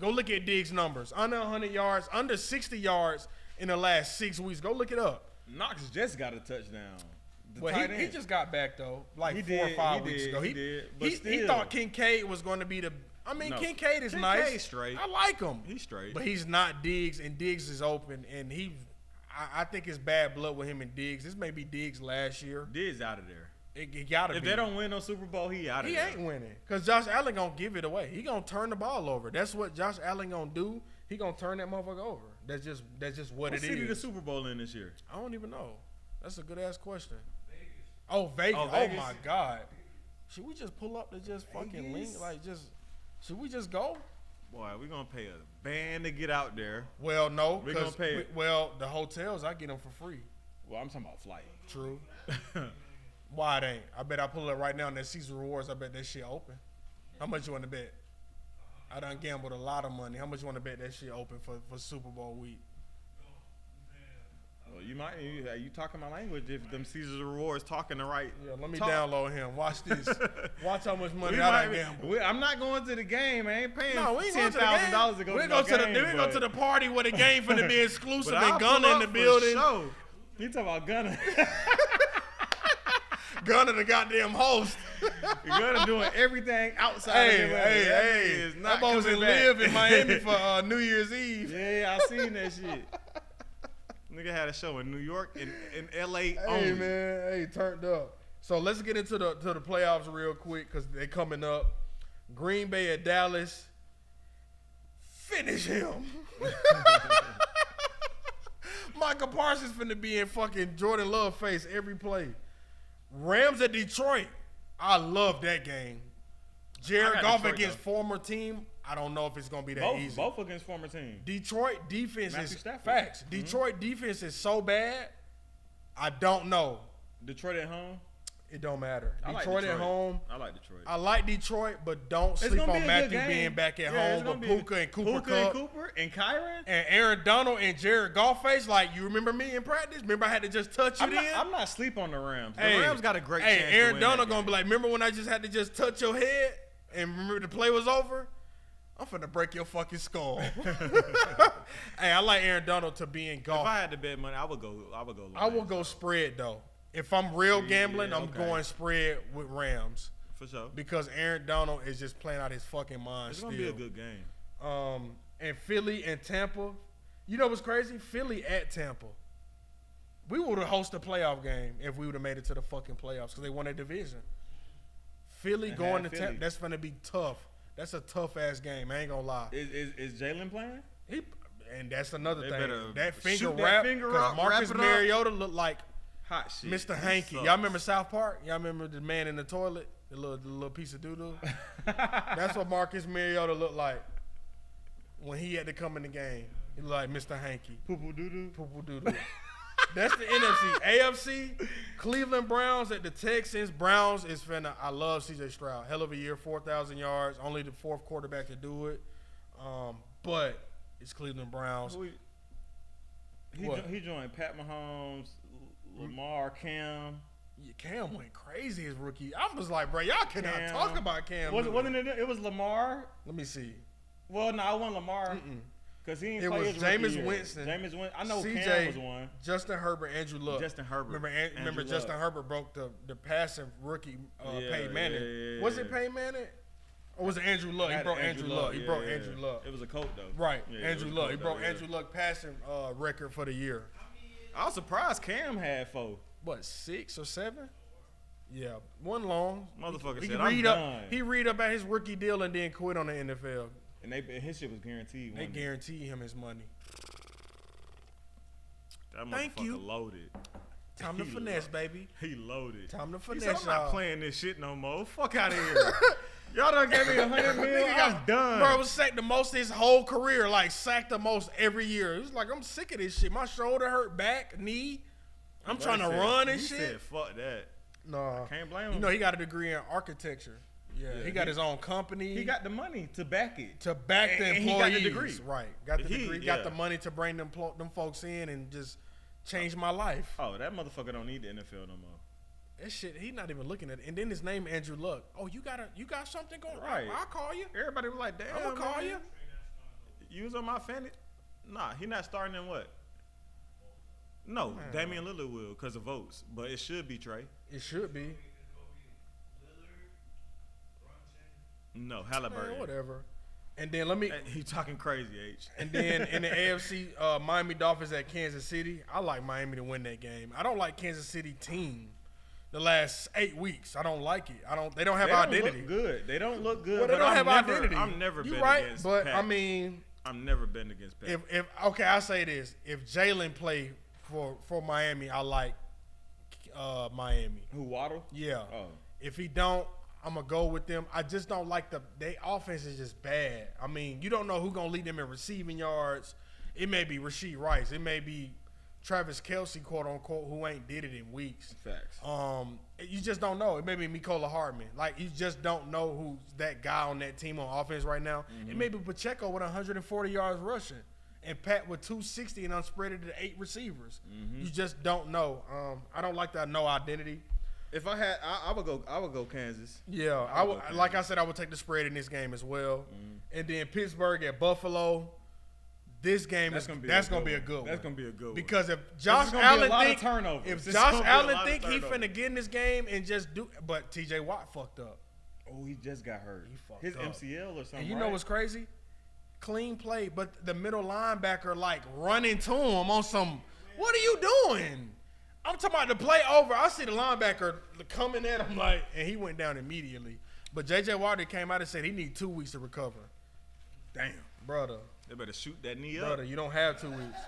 Go look at Diggs' numbers. Under 100 yards, under 60 yards in the last 6 weeks. Go look it up. Knox just got a touchdown. Well, he just got back, though, like 4 or 5 weeks ago. He thought Kincaid was going to be the – I mean, no. Kincaid is nice. Kincaid's straight. I like him. He's straight. But he's not Diggs, and Diggs is open, and I think it's bad blood with him and Diggs. This may be Diggs last year. Diggs out of there. It gotta be. If they don't win no Super Bowl, he out of there. He ain't winning. Because Josh Allen gonna give it away. He gonna turn the ball over. That's what Josh Allen gonna do. He gonna turn that motherfucker over. That's just what it is. What city the Super Bowl in this year? I don't even know. That's a good ass question. Vegas. Oh my God. Should we just pull up to just fucking link? Like should we just go? Boy, we gonna pay a band to get out there. Well, no. We're gonna pay the hotels, I get them for free. Well, I'm talking about flight. True. Why it ain't? I bet I pull it right now and that Caesar Rewards, I bet that shit open. How much you want to bet? I done gambled a lot of money. How much you want to bet that shit open for Super Bowl week? Well, you talking my language if them Caesar Rewards talking the right. Yeah, let me download him. Watch this. Watch how much money I done gambled. I'm not going to the game. I ain't paying $10,000 to go to the game. We go to the party where the game finna be exclusive and Gunna in the building. Sure. You talking about Gunna? Gunna the goddamn host. Gunna doing everything outside. Hey. That boy was live in Miami for New Year's Eve. Yeah, I seen that shit. Nigga had a show in New York and L.A. only. Hey, man. Hey, turned up. So let's get into the playoffs real quick because they're coming up. Green Bay at Dallas. Finish him. Michael Parsons finna be in fucking Jordan Love face every play. Rams at Detroit. I love that game. Jared Goff against former team. I don't know if it's gonna be that easy. Both against former team. Detroit defense Matthew is Stafford. Facts. Detroit defense is so bad. I don't know. Detroit at home. It don't matter. Detroit at home. I like Detroit. I like Detroit, but don't sleep on Matthew being back at home. But Puka and Cooper and Kyron and Aaron Donald and Jared Goff face. Like, you remember me in practice? Remember I had to just touch you then? I'm not sleep on the Rams. The Rams got a great chance. Hey, Aaron Donald gonna be like, remember when I just had to just touch your head and remember the play was over? I'm finna break your fucking skull. Hey, I like Aaron Donald to be in golf. If I had to bet money, I would go. I will go spread though. If I'm real gambling, I'm going spread with Rams. For sure. Because Aaron Donald is just playing out his fucking mind. It's gonna be a good game. And Philly and Tampa. You know what's crazy? Philly at Tampa. We would have hosted a playoff game if we would have made it to the fucking playoffs because they won a division. Philly And going had to Philly. that's going to be tough. That's a tough ass game. I ain't gonna lie. Is Jalen playing? And that's another They thing. better That finger shoot that wrap. finger Because up, Marcus wrap it up. Mariota looked like Hot shit. Mr. He Hanky. sucks. Y'all remember South Park? Y'all remember the man in the toilet? The little piece of doo-doo? That's what Marcus Mariota looked like when he had to come in the game. He looked like Mr. Hanky. Poo-poo doo-doo. Poo-poo doo-doo. That's the NFC. AFC, Cleveland Browns at the Texans. Browns is finna. I love C.J. Stroud. Hell of a year, 4,000 yards. Only the fourth quarterback to do it. But it's Cleveland Browns. He joined Pat Mahomes, Lamar, Cam. Yeah, Cam went crazy his rookie. I was like, bro, y'all cannot talk about Cam. Wasn't it? It was Lamar. Let me see. Well, no, I want Lamar because he didn't It play was his rookie Jameis year. Winston. Jameis Winston. I know CJ, Cam was one. Justin Herbert, Andrew Luck. Justin Herbert. Remember Andrew Justin Luck. Herbert broke the passing rookie Yeah, Peyton Manning. yeah. Was it Peyton Manning? Or was it Andrew Luck? He broke Andrew Luck. He broke yeah. Andrew Luck. It was a coat though. Right, Yeah, it Andrew was a Luck. He coat, broke though, yeah. Andrew Luck passing record for the year. I was surprised Cam had 4. What, 6 or 7? Yeah, one long. Motherfucker He said, read I'm up. done. He read up at his rookie deal and then quit on the NFL. And his shit was guaranteed. They wasn't it? guarantee him his money. That Thank motherfucker you. loaded. Time to He finesse, lo- baby. He loaded. Time to He said, finesse, I'm not y'all. playing this shit no more. Fuck out of here. Y'all done gave me $100 million. I'm done. Bro, was sacked the most his whole career. Like, sacked the most every year. It was like, I'm sick of this shit. My shoulder hurt, back, knee. I'm trying to run and he shit. Said, fuck that. No. Can't blame him. You know, he got a degree in architecture. Yeah, he got his own company. He got the money to back it. to back the And employees. he got the degree. Right. Got the He- degree. yeah. Got the money to bring them folks in and just change my life. Oh, that motherfucker don't need the NFL no more. That shit, he not even looking at it. And then his name Andrew Luck. Oh, you got something going? Right. I'll call you. Everybody was like, damn, I'm gonna call man. you. You was on my fantasy? Nah, he not starting in what? No, Damian Lillard will because of votes. But it should be Trey. It should be. No, Halliburton. Man, whatever. And then let me. He talking crazy, H. And then in the AFC, Miami Dolphins at Kansas City. I like Miami to win that game. I don't like Kansas City team. The last 8 weeks, I don't like it. They don't have They don't identity. look good. They don't look good. Well, they but don't I'm have never, identity. I'm never You been right, against but Pat. I mean, I'm never been against Pat. if okay, I say this: if Jalen play for Miami, I like Miami. Who, Waddle? Yeah. Oh. If he don't, I'm gonna go with them. I just don't like their offense is just bad. I mean, you don't know who gonna lead them in receiving yards. It may be Rasheed Rice. It may be Travis Kelce, quote unquote, who ain't did it in weeks. Facts. You just don't know. It may be Mecole Hardman. Like, you just don't know who's that guy on that team on offense right now. It may be Pacheco with 140 yards rushing and Pat with 260 and unspreaded to 8 receivers. You just don't know. I don't like that no identity. If I had, I would go Kansas. Yeah, I would. Like I said, I would take the spread in this game as well. And then Pittsburgh at Buffalo. This game That's is gonna be that's a gonna good be a one. good one. That's gonna be a good one. Because if This Josh is gonna be a Allen lot of think turnovers. if This Josh gonna be a Allen lot of think he turnovers. finna get in this game and just do, but T.J. Watt fucked up. Oh, he just got hurt. He fucked His up. MCL or something. And you right? know what's crazy? Clean play, but the middle linebacker like running to him on some. What are you doing? I'm talking about the play over. I see the linebacker coming at him like, and he went down immediately. But J.J. Watt came out and said he need 2 weeks to recover. Damn. Brother, They better shoot that knee up. brother, you don't have 2 weeks.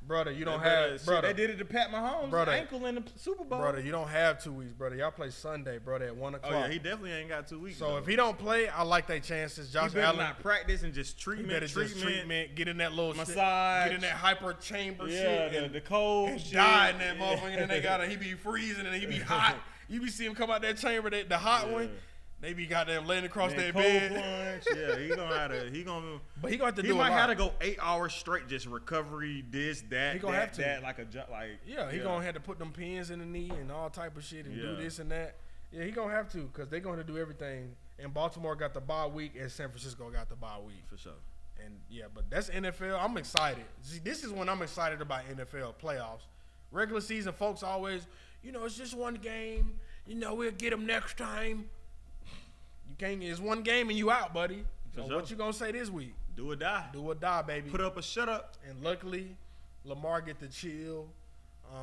Brother, you don't They better- have, shit, brother. They did it to Pat Mahomes' Brother. ankle in the Super Bowl. Brother, you don't have 2 weeks, brother. Y'all play Sunday, brother, at 1 Oh o'clock. yeah, he definitely ain't got 2 weeks. So though. if he don't play, I like their chances. he Josh better Allen, not practice and just he treatment, better just treatment, get in that little massage, get in that hyper chamber yeah, shit, the cold and shit. die in that motherfucker. And then they gotta, he be freezing and he be hot. You be seeing him come out that chamber, the hot one. They be goddamn laying across Man, their cold bed. plunge. Yeah, he gonna have to. But he gonna have to He do might a lot. have to go 8 hours straight, just recovery, this, that, He gonna that, have to. that, like a like. Yeah, he gonna have to put them pins in the knee and all type of shit and do Yeah. this and that. Yeah, he gonna have to because they gonna do everything. And Baltimore got the bye week and San Francisco got the bye week. For sure. And yeah, but that's NFL. I'm excited. See, this is when I'm excited about NFL playoffs. Regular season, folks always, it's just one game. We'll get them next time. You can't. It's one game and you out, buddy. So sure. what you gonna say this week? Do or die. Do or die, baby. Put up a shut up. And luckily, Lamar get to chill.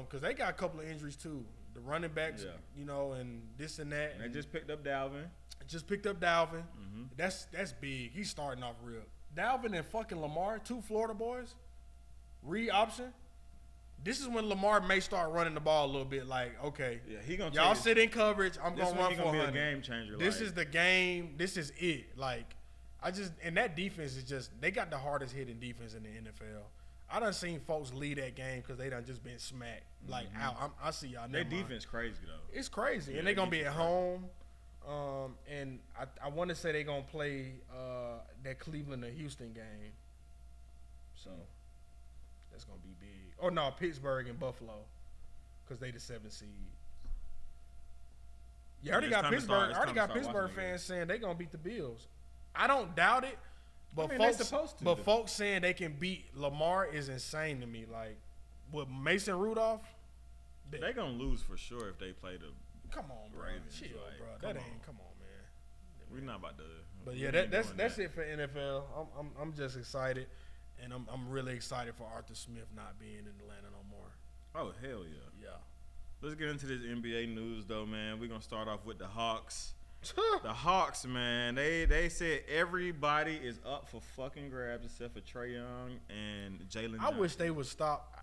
Because they got a couple of injuries too. The running backs, you know, and this and that. And they just picked up Dalvin. Mm-hmm. That's big. He's starting off real. Dalvin and fucking Lamar, 2 Florida boys. Read option. This is when Lamar may start running the ball a little bit. Like, okay, he gonna y'all sit in coverage. I'm gonna run for 100. Be a game changer. This is the game. This is it. Like, and that defense is just. They got the hardest hitting defense in the NFL. I done seen folks lead that game because they done just been smacked. Like, out. I see y'all. Their defense crazy though. It's crazy, and they gonna be at home. And I want to say they gonna play that Cleveland or Houston game. So that's gonna be big. Oh no, Pittsburgh and Buffalo, because they the 7th seed. You already got Pittsburgh. Pittsburgh fans saying they gonna beat the Bills. I don't doubt it, but folks saying they can beat Lamar is insane to me. Like with Mason Rudolph, they gonna lose for sure if they play the. Come on, bro. Ravens, chill, like, bro. Come on, man. We're not about to. But yeah, that's it for NFL. I'm just excited, and I'm really excited for Arthur Smith not being in Atlanta no more. Oh hell yeah. Yeah. Let's get into this NBA news though, man. We're gonna start off with the Hawks. The Hawks, man. They said everybody is up for fucking grabs except for Trae Young and Jalen. I wish they would stop.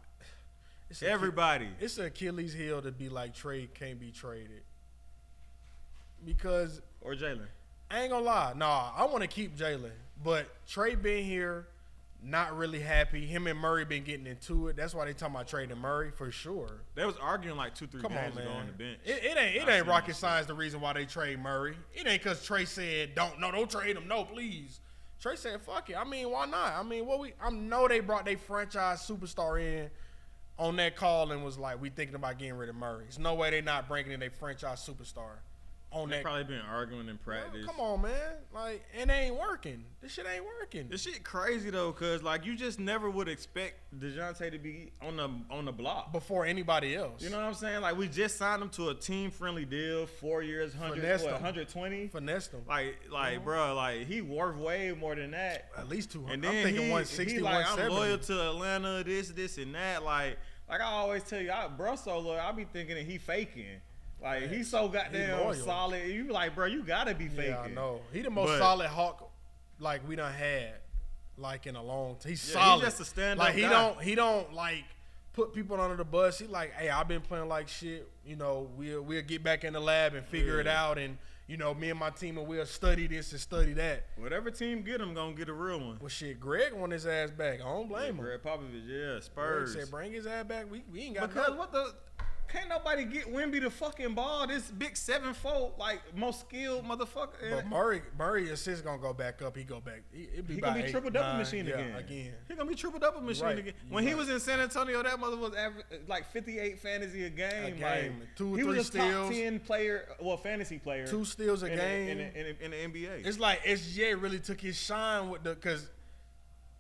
Everybody. It's an Achilles heel to be like Trae can't be traded. Because or Jalen. I ain't gonna lie. Nah, I want to keep Jalen. But Trae been here, not really happy. Him and Murray been getting into it. That's why they talking about trading Murray for sure. They was arguing like 2-3 games ago on the bench. It ain't rocket science the reason why they trade Murray. It ain't because Trae said don't trade him. No, please. Trae said fuck it. I mean, why not? I mean, I know they brought their franchise superstar in on that call and was like, we thinking about getting rid of Murray. There's no way they not bringing in a franchise superstar on they that. probably been arguing in practice. Come on, man. Like, and they ain't working. This shit ain't working. This shit crazy though, cause like you just never would expect Dejounte to be on the block before anybody else. You know what I'm saying? Like we just signed him to a team friendly deal, 4 years, 120. Finessed him. Like, bro, like he worth way more than that. At least 200. And then I'm thinking 160, he like, 170. I'm loyal to Atlanta, this and that. Like I always tell you, bro, so loyal. I be thinking that he faking. Like he's so goddamn solid. You like, bro, you gotta be faking. Yeah, I know. He the most solid Hawk like we done had like in a long time. He's solid. He's just a stand-up like guy. He don't like put people under the bus. He like, hey, I've been playing like shit. You know, we'll get back in the lab and figure it out. And you know, me and my team and we'll study this and study that. Whatever team get him, gonna get a real one. Well, shit, Greg want his ass back. I don't blame him. Greg Popovich, Spurs. Greg said, bring his ass back. We ain't got because what the. Can't nobody get Wemby the fucking ball. This big 7'4", like most skilled motherfucker. But Murray assist gonna go back up. He go back. He gonna be triple double machine again. He gonna be triple double machine again. When he was in San Antonio, that mother was like 58 fantasy a game. Like, 2 or 3 steals. He was a top 10 player, fantasy player. 2 steals a game in the NBA. It's like SGA really took his shine with because.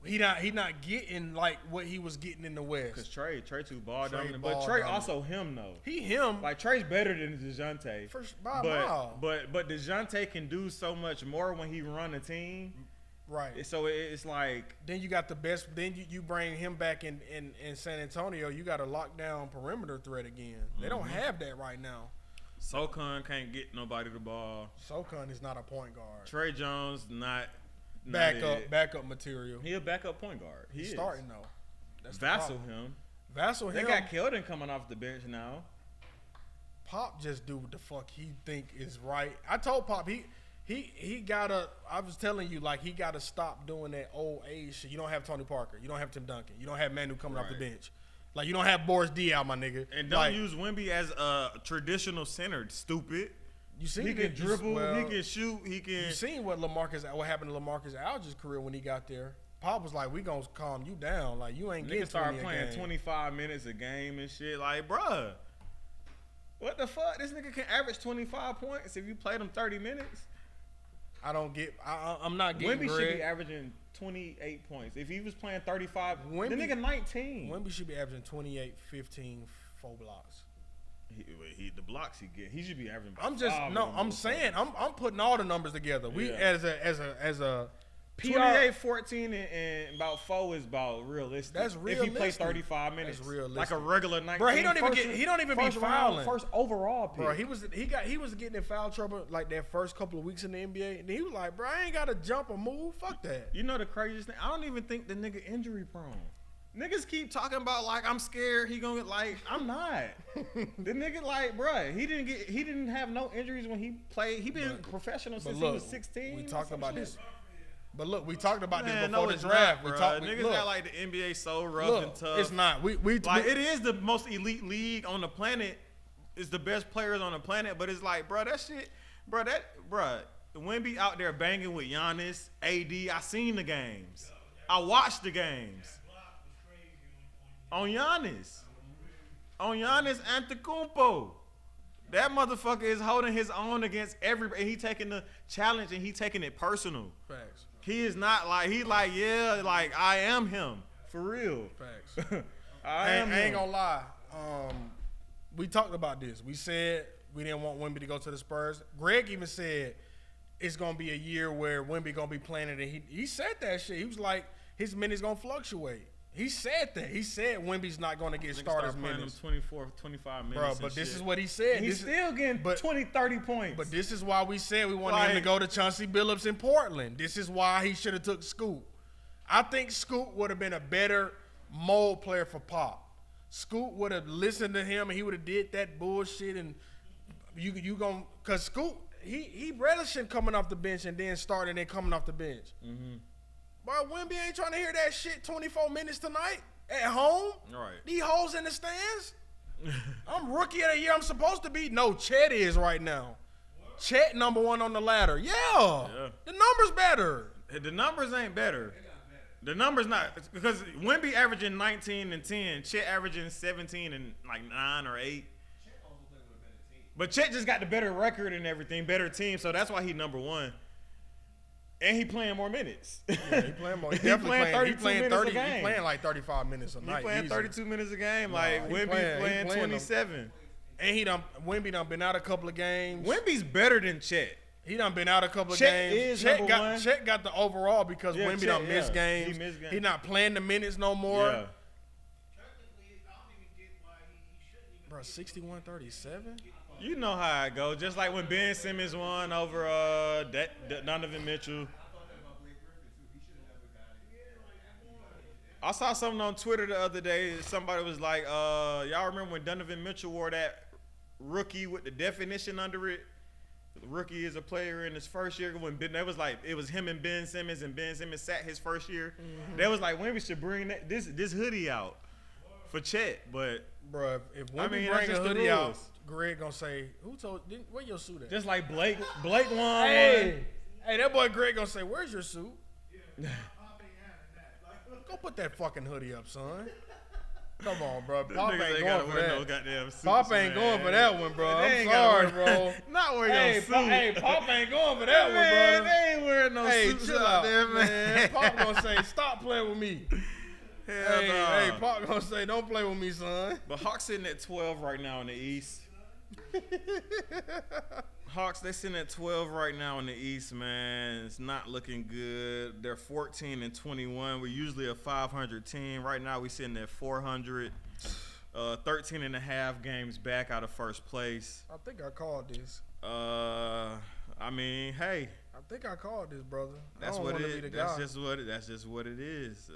He not getting like what he was getting in the West. Cause Trae too ball dominant, but Trae also him though. Him. Like Trae's better than Dejounte. By a mile. But Dejounte can do so much more when he run a team. Right. So it's like then you got the best. Then you bring him back in San Antonio. You got a lockdown perimeter threat again. They don't have that right now. Socon can't get nobody the ball. Socon is not a point guard. Trey Jones not. Backup material. He a backup point guard. He's starting though. That's Vassell him. They got Keldon coming off the bench now. Pop just do what the fuck he think is right. I told Pop he gotta. I was telling you like he gotta stop doing that old age shit. You don't have Tony Parker. You don't have Tim Duncan. You don't have Manu coming off the bench. Like you don't have Boris Diaw, my nigga. And don't use Wemby as a traditional center. Stupid. You see, he can dribble, he can shoot, he can. You seen what happened to LaMarcus Aldridge's career when he got there? Pop was like, "We gonna calm you down. Like you ain't getting start playing 25 minutes a game and shit. Like, bruh, what the fuck? This nigga can average 25 points if you played him 30 minutes. I don't get. I'm not getting. Wemby should be averaging 28 points if he was playing 35. The nigga 19. Wemby should be averaging 28, 15, 4 blocks. The blocks he get, he should be averaging. I'm saying, I'm putting all the numbers together. We as a 28, 14, and about 4 is about realistic. That's realistic. If he plays 35 minutes, That's realistic. like a regular 19. Bro, he don't even be fouling. First overall pick. Bro, he was getting in foul trouble like that first couple of weeks in the NBA, and he was like, bro, I ain't gotta jump or move. Fuck that. You know the craziest thing? I don't even think the nigga injury prone. Niggas keep talking about like I'm scared he gonna get like I'm not. The nigga like bruh, he didn't have no injuries when he played. He been professional since he was 16. We talked about this. But look, we talked about this Man, before the draft. Niggas got like the NBA so rough and tough. It's not. It is the most elite league on the planet. It's the best players on the planet, but it's like, bro, that shit, bro, Wemby out there banging with Giannis, AD. I seen the games. I watched the games. On Giannis Antetokounmpo. That motherfucker is holding his own against everybody. He taking the challenge and he taking it personal. Facts. He is not like I am him for real. Facts. I ain't gonna lie. We talked about this. We said we didn't want Wemby to go to the Spurs. Greg even said it's gonna be a year where Wemby gonna be playing it, and he said that shit. He was like his minutes gonna fluctuate. He said that. He said Wemby's not going to get starters minutes. Them 24, 25 minutes. Bro, but this is what he said. He's still getting 20, 30 points. But this is why we said we wanted him to go to Chauncey Billups in Portland. This is why he should have took Scoot. I think Scoot would have been a better mold player for Pop. Scoot would have listened to him and he would have did that bullshit. And you going – because Scoot, he relishing coming off the bench and then starting and then coming off the bench. Mm-hmm. Bro, Wemby ain't trying to hear that shit 24 minutes tonight at home. Right. These hoes in the stands. I'm rookie of the year. I'm supposed to be. No, Chet is right now. What? Chet number 1 on the ladder. Yeah. The numbers better. The numbers ain't better. The numbers not. Because Wemby averaging 19 and 10. Chet averaging 17 and like 9 or 8. But Chet just got the better record and everything. Better team. So that's why he number 1. And he playing more minutes. Yeah, he playing more. He playing 32 minutes a game. He playing like 35 minutes a night. He playing 32 minutes a game. Like Wemby playing 27. And Wemby done been out a couple of games. Wemby's better than Chet. He done been out a couple of Chet games. Chet got the overall because Wemby done missed games. He missed games. He not playing the minutes no more. Yeah. Bro, 61-37? You know how it go. Just like when Ben Simmons won over Donovan Mitchell. I saw something on Twitter the other day. Somebody was like, y'all remember when Donovan Mitchell wore that rookie with the definition under it? The rookie is a player in his first year. When it was him and Ben Simmons, and Ben Simmons sat his first year. Mm-hmm. They was like, Wemby should bring this hoodie out for Chet. But bro, if Wemby bring a hoodie out, Greg gonna say, where your suit at? Just like Blake won. Hey, that boy Greg gonna say, where's your suit? Yeah. Go put that fucking hoodie up, son. Come on, bro. Pop ain't going for that. No goddamn suits, Pop ain't going for that one, bro. I'm sorry, bro. Not wearing your suit. Pop ain't going for that one, bro. They ain't wearing no suits out there, man. Pop gonna say, stop playing with me. Hey, Pop gonna say, don't play with me, son. But Hawks sitting at 12 right now in the East. Hawks, they sitting at 12 right now in the East, man. It's not looking good. They're 14-21. We're usually a 500 team. Right now, we're sitting at 400. 13 and a half games back out of first place. I think I called this. I mean, hey. I think I called this, brother. That's what it is. That's just what it is.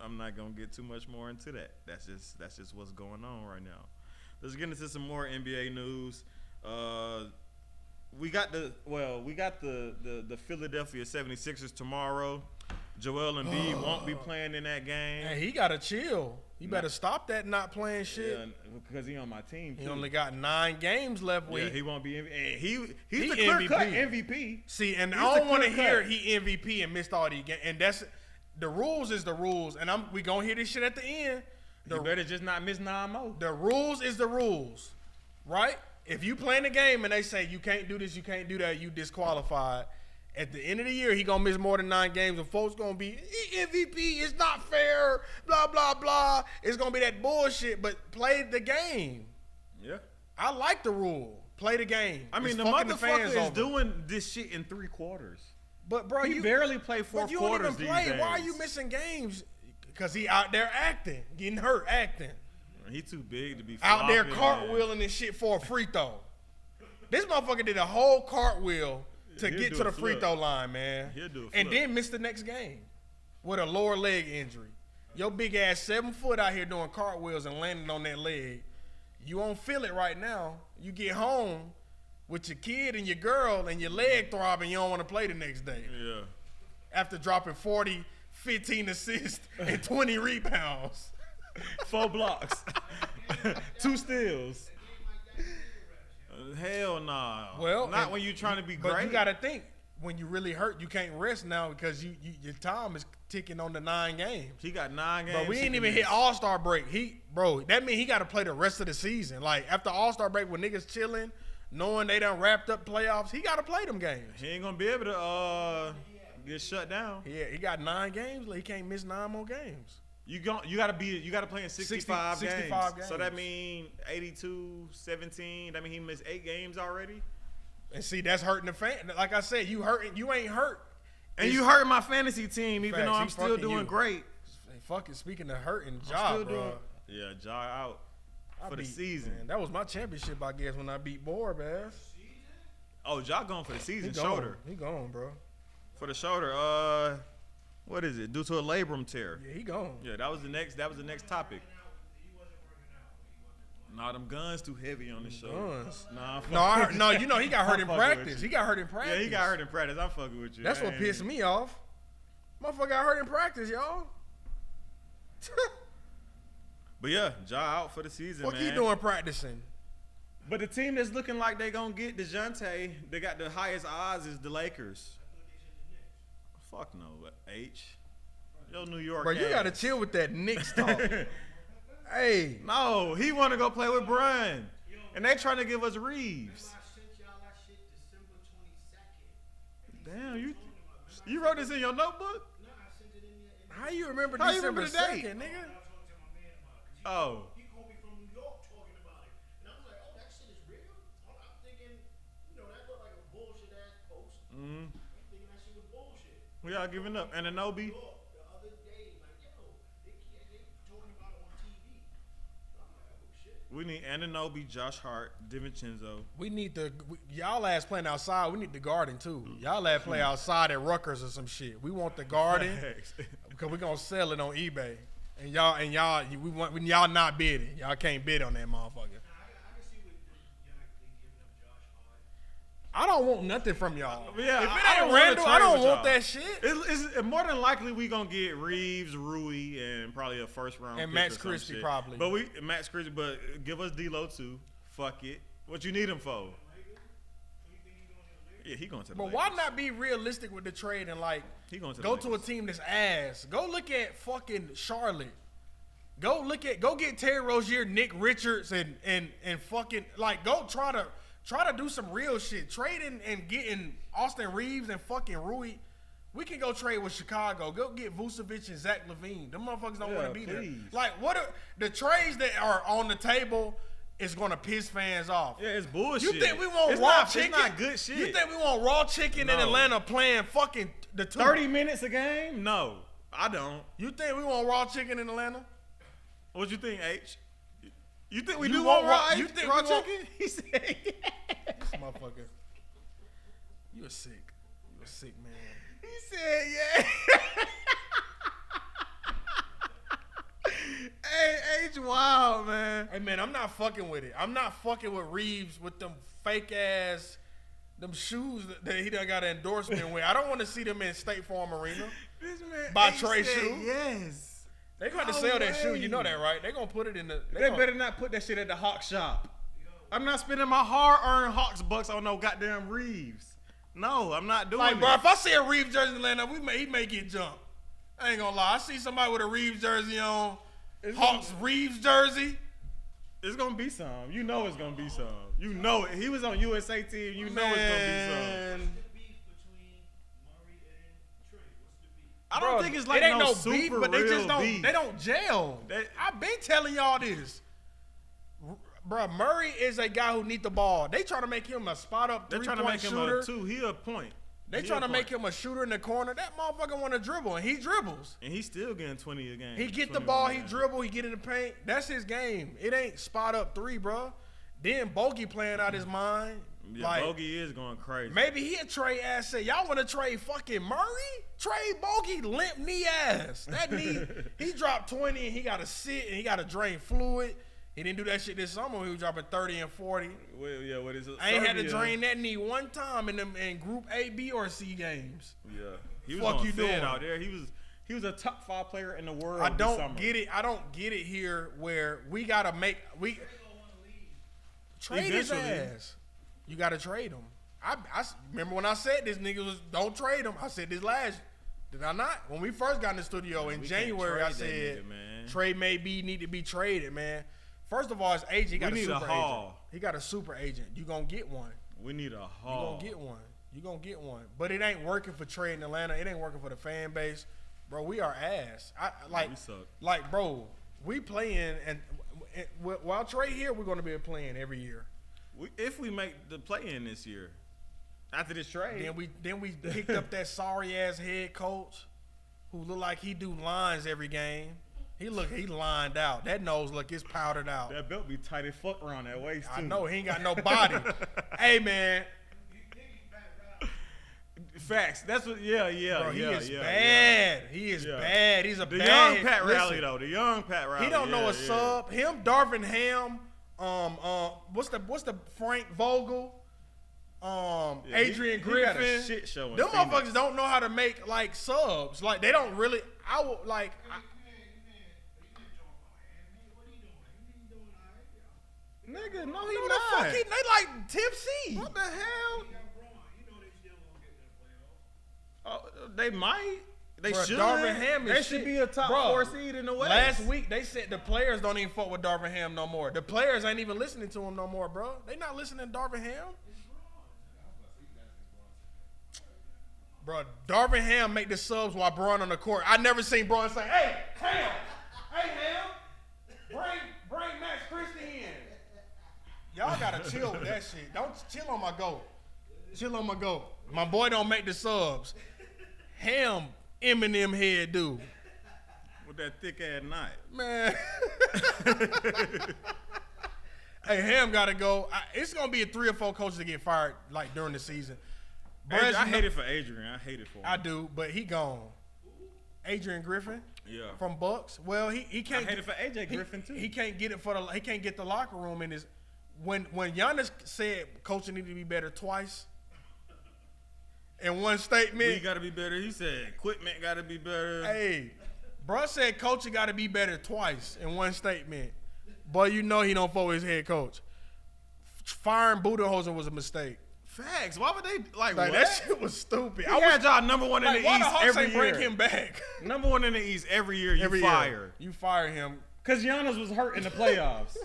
I'm not gonna get too much more into that. That's just what's going on right now. Let's get into some more NBA news. We got the Philadelphia 76ers tomorrow. Joel Embiid won't be playing in that game. Hey, he gotta chill. You better stop that not playing shit. Yeah, because he on my team too. He only got 9 games left. Yeah, he won't be. He's the clear-cut MVP. See, and I don't want to hear he MVP and missed all these games. And that's the rules is the rules. And we gonna hear this shit at the end. You better just not miss 9 more. The rules is the rules, right? If you playing the game and they say you can't do this, you can't do that, you disqualified. At the end of the year, he gonna miss more than 9 games, and folks gonna be MVP. It's not fair. Blah blah blah. It's gonna be that bullshit. But play the game. Yeah, I like the rule. Play the game. I mean, the motherfucker is doing this shit in 3 quarters. But bro, He barely played four but you don't quarters even these play. days. Why are you missing games? Because he out there acting, getting hurt acting. He too big to be Out there flopping, cartwheeling and shit for a free throw. This motherfucker did a whole cartwheel to He'll get do to a the free flip. throw line, man. He'll do a And flip. then missed the next game with a lower leg injury. Your big ass 7 foot out here doing cartwheels and landing on that leg. You won't feel it right now. You get home with your kid and your girl and your leg throbbing, you don't want to play the next day. Yeah. After dropping 40, 15 assists and 20 rebounds. 4 blocks. 2 steals. Hell nah. Well, not when you trying to be But great. you got to think, when you really hurt, you can't rest now because your time is ticking on the 9 games. He got 9 games. But we ain't he even missed. hit All-Star break. That means he got to play the rest of the season. Like, after All-Star break, when niggas chilling, knowing they done wrapped up playoffs, he got to play them games. He ain't gonna be able to get shut down. Yeah, he got 9 games. He can't miss 9 more games. You gotta play in 65 65 games. So that games. mean 82, 17. That mean he missed 8 games already. And see, that's hurting the fan. Like I said, you ain't hurt. And you hurt my fantasy team, even Facts, though I'm he still fucking doing you. great. Hey, fucking speaking of hurting, I'm Ja, still bro. doing. Yeah, Ja out I for the beat- season. Man, that was my championship, I guess, when I beat Borb, man. Oh, Ja going for the season. He gone. Shoulder. He gone, bro. For the shoulder. What is it? Due to a labrum tear. Yeah, he gone. Yeah, that was the next topic. Nah, them guns too heavy on the shoulder. Guns. Nah, No, you know he got hurt in I'm fucking with practice. you. He got hurt in practice. Yeah, he got hurt in practice. I'm fucking with you. That's what I pissed ain't- me off. Motherfucker got hurt in practice, y'all. But yeah, Ja out for the season, What man. he doing practicing? But the team that's looking like they gonna get Dejounte, they got the highest odds is the Lakers. Fuck no, H. Yo, New York. Bro, you ass. gotta chill with that Knicks talk. Hey, No, he want to go play with Brian, and they trying to give us Reeves. Damn, you wrote this in your notebook? how you remember How you December remember the date? 2nd, nigga? Oh, He called me from New York talking about it. And I was like, oh, that shit is real? I'm thinking, that looked like a bullshit ass post. I'm thinking that shit was bullshit. we all giving up. And Anobi. York the other day, like, they talking about it on TV. I'm like, oh, shit. We need Ananobi, Josh Hart, DiVincenzo. We need y'all ass playing outside. We need the garden too. Y'all ass play outside at Rutgers or some shit. We want the garden because we gonna sell it on eBay. And y'all, we want when y'all not bidding. Y'all can't bid on that motherfucker. I can see what they giving up Josh Hart. I don't want nothing from y'all. Yeah, if I it don't ain't wanna Randall, trade I don't with want y'all. that shit. It's more than likely we gonna get Reeves, Rui, and probably a first round And pick Max or some Christie shit. probably. But Max Christie, but give us D'Lo too. Fuck it. What you need him for? Yeah, he going to the But Lakers. why not be realistic with the trade and like He going to the go to a Lakers. team that's ass? Go look at fucking Charlotte. Go get Terry Rozier, Nick Richards, and fucking like go try to do some real shit. Trading and getting Austin Reeves and fucking Rui. We can go trade with Chicago. Go get Vucevic and Zach LaVine. Them motherfuckers don't want to be please. there. Like what are the trades that are on the table is gonna piss fans off. Yeah, it's bullshit. You think we want It's raw not- chicken? It's not good shit. You think we want raw chicken in No. Atlanta playing fucking the 30 minutes a game? No, I don't. You think we want raw chicken in Atlanta? What you think, H? You think we You do want want raw- raw? you think raw we want- chicken? He said, yeah. This motherfucker. You're sick. You're a sick man. He said, yeah. Hey, H, wild, man. Hey man, I'm not fucking with it. I'm not fucking with Reeves with them fake ass, them shoes that he done got an endorsement with. I don't want to see them in State Farm Arena. This man By H Trey said shoe? yes. They gonna have to No sell that shoe. way. You know that, right? They gonna put it in the. They better not put that shit at the Hawk shop. I'm not spending my hard-earned Hawks bucks on no goddamn Reeves. No, I'm not doing Like, it. bro, if I see a Reeves jersey in Atlanta, he may get jumped. I ain't gonna lie. I see somebody with a Reeves jersey on, Hawks Reeves jersey. It's gonna be some. You know it's gonna be some. You know it. He was on USA team. You know it's gonna be some. Man. The beef between Murray and Trey. What's the beef? I don't Bro, think it's like it ain't no no super beef, but they real just don't. beef. They don't gel. I've been telling y'all this. Bro, Murray is a guy who needs the ball. They trying to make him a spot up They're trying to three-point make shooter. him a 2. He a point. They trying to make him a shooter in the corner. That motherfucker want to dribble, and he dribbles. And he's still getting 20 a game. He get the ball, he dribble, he get in the paint. That's his game. It ain't spot up three, bro. Then Bogey playing out his mind. Yeah, like, Bogey is going crazy. Maybe he a trade asset. Y'all want to trade fucking Murray? Trade Bogey limp knee ass. That knee, he dropped 20 and he got to sit and he got to drain fluid. He didn't do that shit this summer. He was dropping 30 and 40. Well, yeah, what is it? I ain't had to drain that knee one time in Group A, B, or C games. Yeah, he was Fuck on you fit doing? out there. He was a top 5 player in the world. I this don't summer. get it. I don't get it here where we gotta make trade his ass. You gotta trade him. I remember when I said this nigga was don't trade him. I said this last. Did I not? When we first got in the studio in January, I said trade may need to be traded, man. First of all, his agent he got a super agent. He got a super agent. You gonna get one. We need a haul. You gonna get one. You gonna get one. But it ain't working for Trey in Atlanta. It ain't working for the fan base, bro. We are ass. We suck. Like, bro, we playing and while Trey here, we're gonna be playing every year. If we make the play-in this year, after this trade, then we picked up that sorry ass head coach who look like he do lines every game. He lined out. That nose it's powdered out. That belt be tight as fuck around that waist too. I know he ain't got no body. Hey man. Facts. That's what. Yeah. Bro, he is bad. bad. He is bad. He's a the bad. young Pat Riley though. The young Pat Riley. He don't know a sub. Him, Darvin Ham. What's the Frank Vogel? Adrian Griffin. He got a shit show. Them motherfuckers don't know how to make like subs. Like they don't really. I would like. Nigga, no, he No, not. the fuck they like tipsy. What the hell? Oh, they might. They should. Darvin Ham they is should shit. be a top 4 seed in the West. Last week they said the players don't even fuck with Darvin Ham no more. The players ain't even listening to him no more, bro. They not listening to Darvin Ham. Bro, Darvin Ham make the subs while Braun on the court. I never seen Braun say, "Hey, Ham, hey Ham, bring Max Christie in." Y'all gotta chill with that shit. Don't chill on my goat. Chill on my goat. My boy don't make the subs. Ham, Eminem head dude. With that thick ass knot. Man. Hey, Ham gotta go. It's gonna be 3 or 4 coaches that get fired like during the season. I hate it for Adrian. I hate it for him. I do, but he gone. Adrian Griffin. Yeah. From Bucks. Well, he can't. I hate it for AJ Griffin too. He can't get it he can't get the locker room in his. When Giannis said coaching needed to be better twice. In one statement. We gotta be better. He said equipment gotta be better. Hey, bro said coaching gotta be better twice in one statement. But you know he don't fuck with his head coach. Firing Budenholzer was a mistake. Facts. Why would they like what? That shit was stupid. He had y'all number 1 in the why East the Hawks every ain't year. bring him back? Number 1 in the East every year. You fire. You fire him. Cause Giannis was hurt in the playoffs,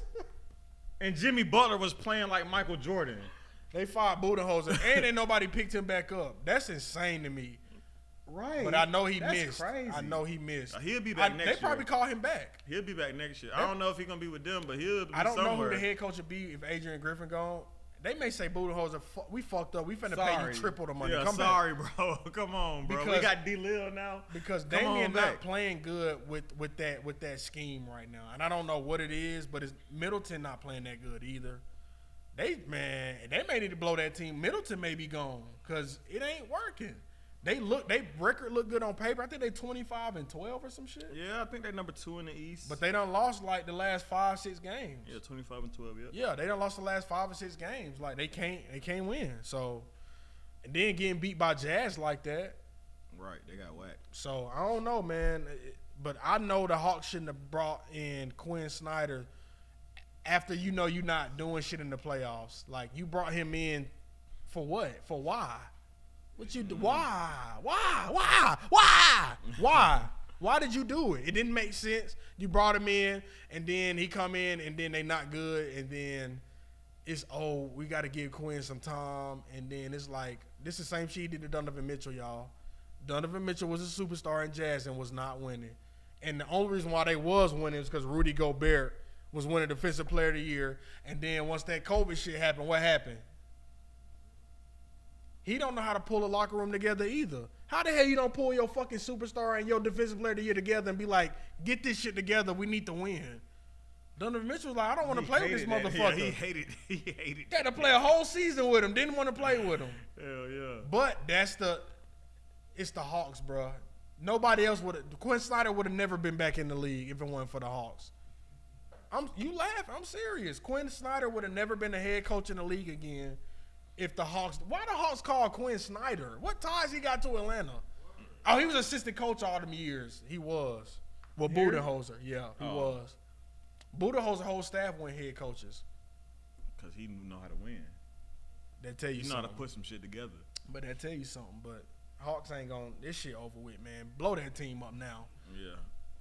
and Jimmy Butler was playing like Michael Jordan. They fired Budenholzer, and ain't nobody picked him back up. That's insane to me. Right. But I know he That's missed. crazy. I know he missed. He'll be back next year. They probably call him back. He'll be back next year. I don't know if he's gonna be with them, but he'll be I don't know somewhere. who the head coach would be if Adrian Griffin gone. They may say Budenholzer, we fucked up. We finna pay you triple the money. Yeah, Come sorry, back. bro. Come on, bro. Because- we got D-Lil now. Because Come Damian on not back. playing good with that scheme right now. And I don't know what it is, but it's Middleton not playing that good either. They may need to blow that team. Middleton may be gone because it ain't working. They record look good on paper. I think they 25-12 or some shit. Yeah, I think they're number 2 in the East. But they done lost like the last 5-6 games. Yeah, 25-12. Yeah. Yeah, they done lost the last 5 or 6 games. Like they can't win. So, and then getting beat by Jazz like that. Right, they got whacked. So I don't know, man. But I know the Hawks shouldn't have brought in Quinn Snyder after you know you're not doing shit in the playoffs. Like you brought him in for what? For why? What you do? Why? Why did you do it? It didn't make sense. You brought him in, and then he come in, and then they not good, and then it's we got to give Quinn some time, and then it's like this is the same shit he did to Donovan Mitchell, y'all. Donovan Mitchell was a superstar in Jazz and was not winning, and the only reason why they was winning is because Rudy Gobert was winning Defensive Player of the Year, and then once that COVID shit happened, what happened? He don't know how to pull a locker room together either. How the hell you don't pull your fucking superstar and your defensive player of the year together and be like, get this shit together, we need to win. Donovan Mitchell was like, I don't want to play with this motherfucker. Yeah, he hated Had to play a whole season with him. Didn't want to play with him. Hell yeah. But it's the Hawks, bro. Nobody else would have. Quinn Snyder would have never been back in the league if it wasn't for the Hawks. You laugh. I'm serious. Quinn Snyder would have never been the head coach in the league again if the Hawks. Why the Hawks call Quinn Snyder? What ties he got to Atlanta? Oh, he was assistant coach all them years. He was. Well, Budenholzer. Yeah, he was. Budenholzer's whole staff went head coaches. Because he know how to win. That tell you He know something. how to put some shit together. But that tell you something. But Hawks ain't going to – this shit over with, man. Blow that team up now. Yeah.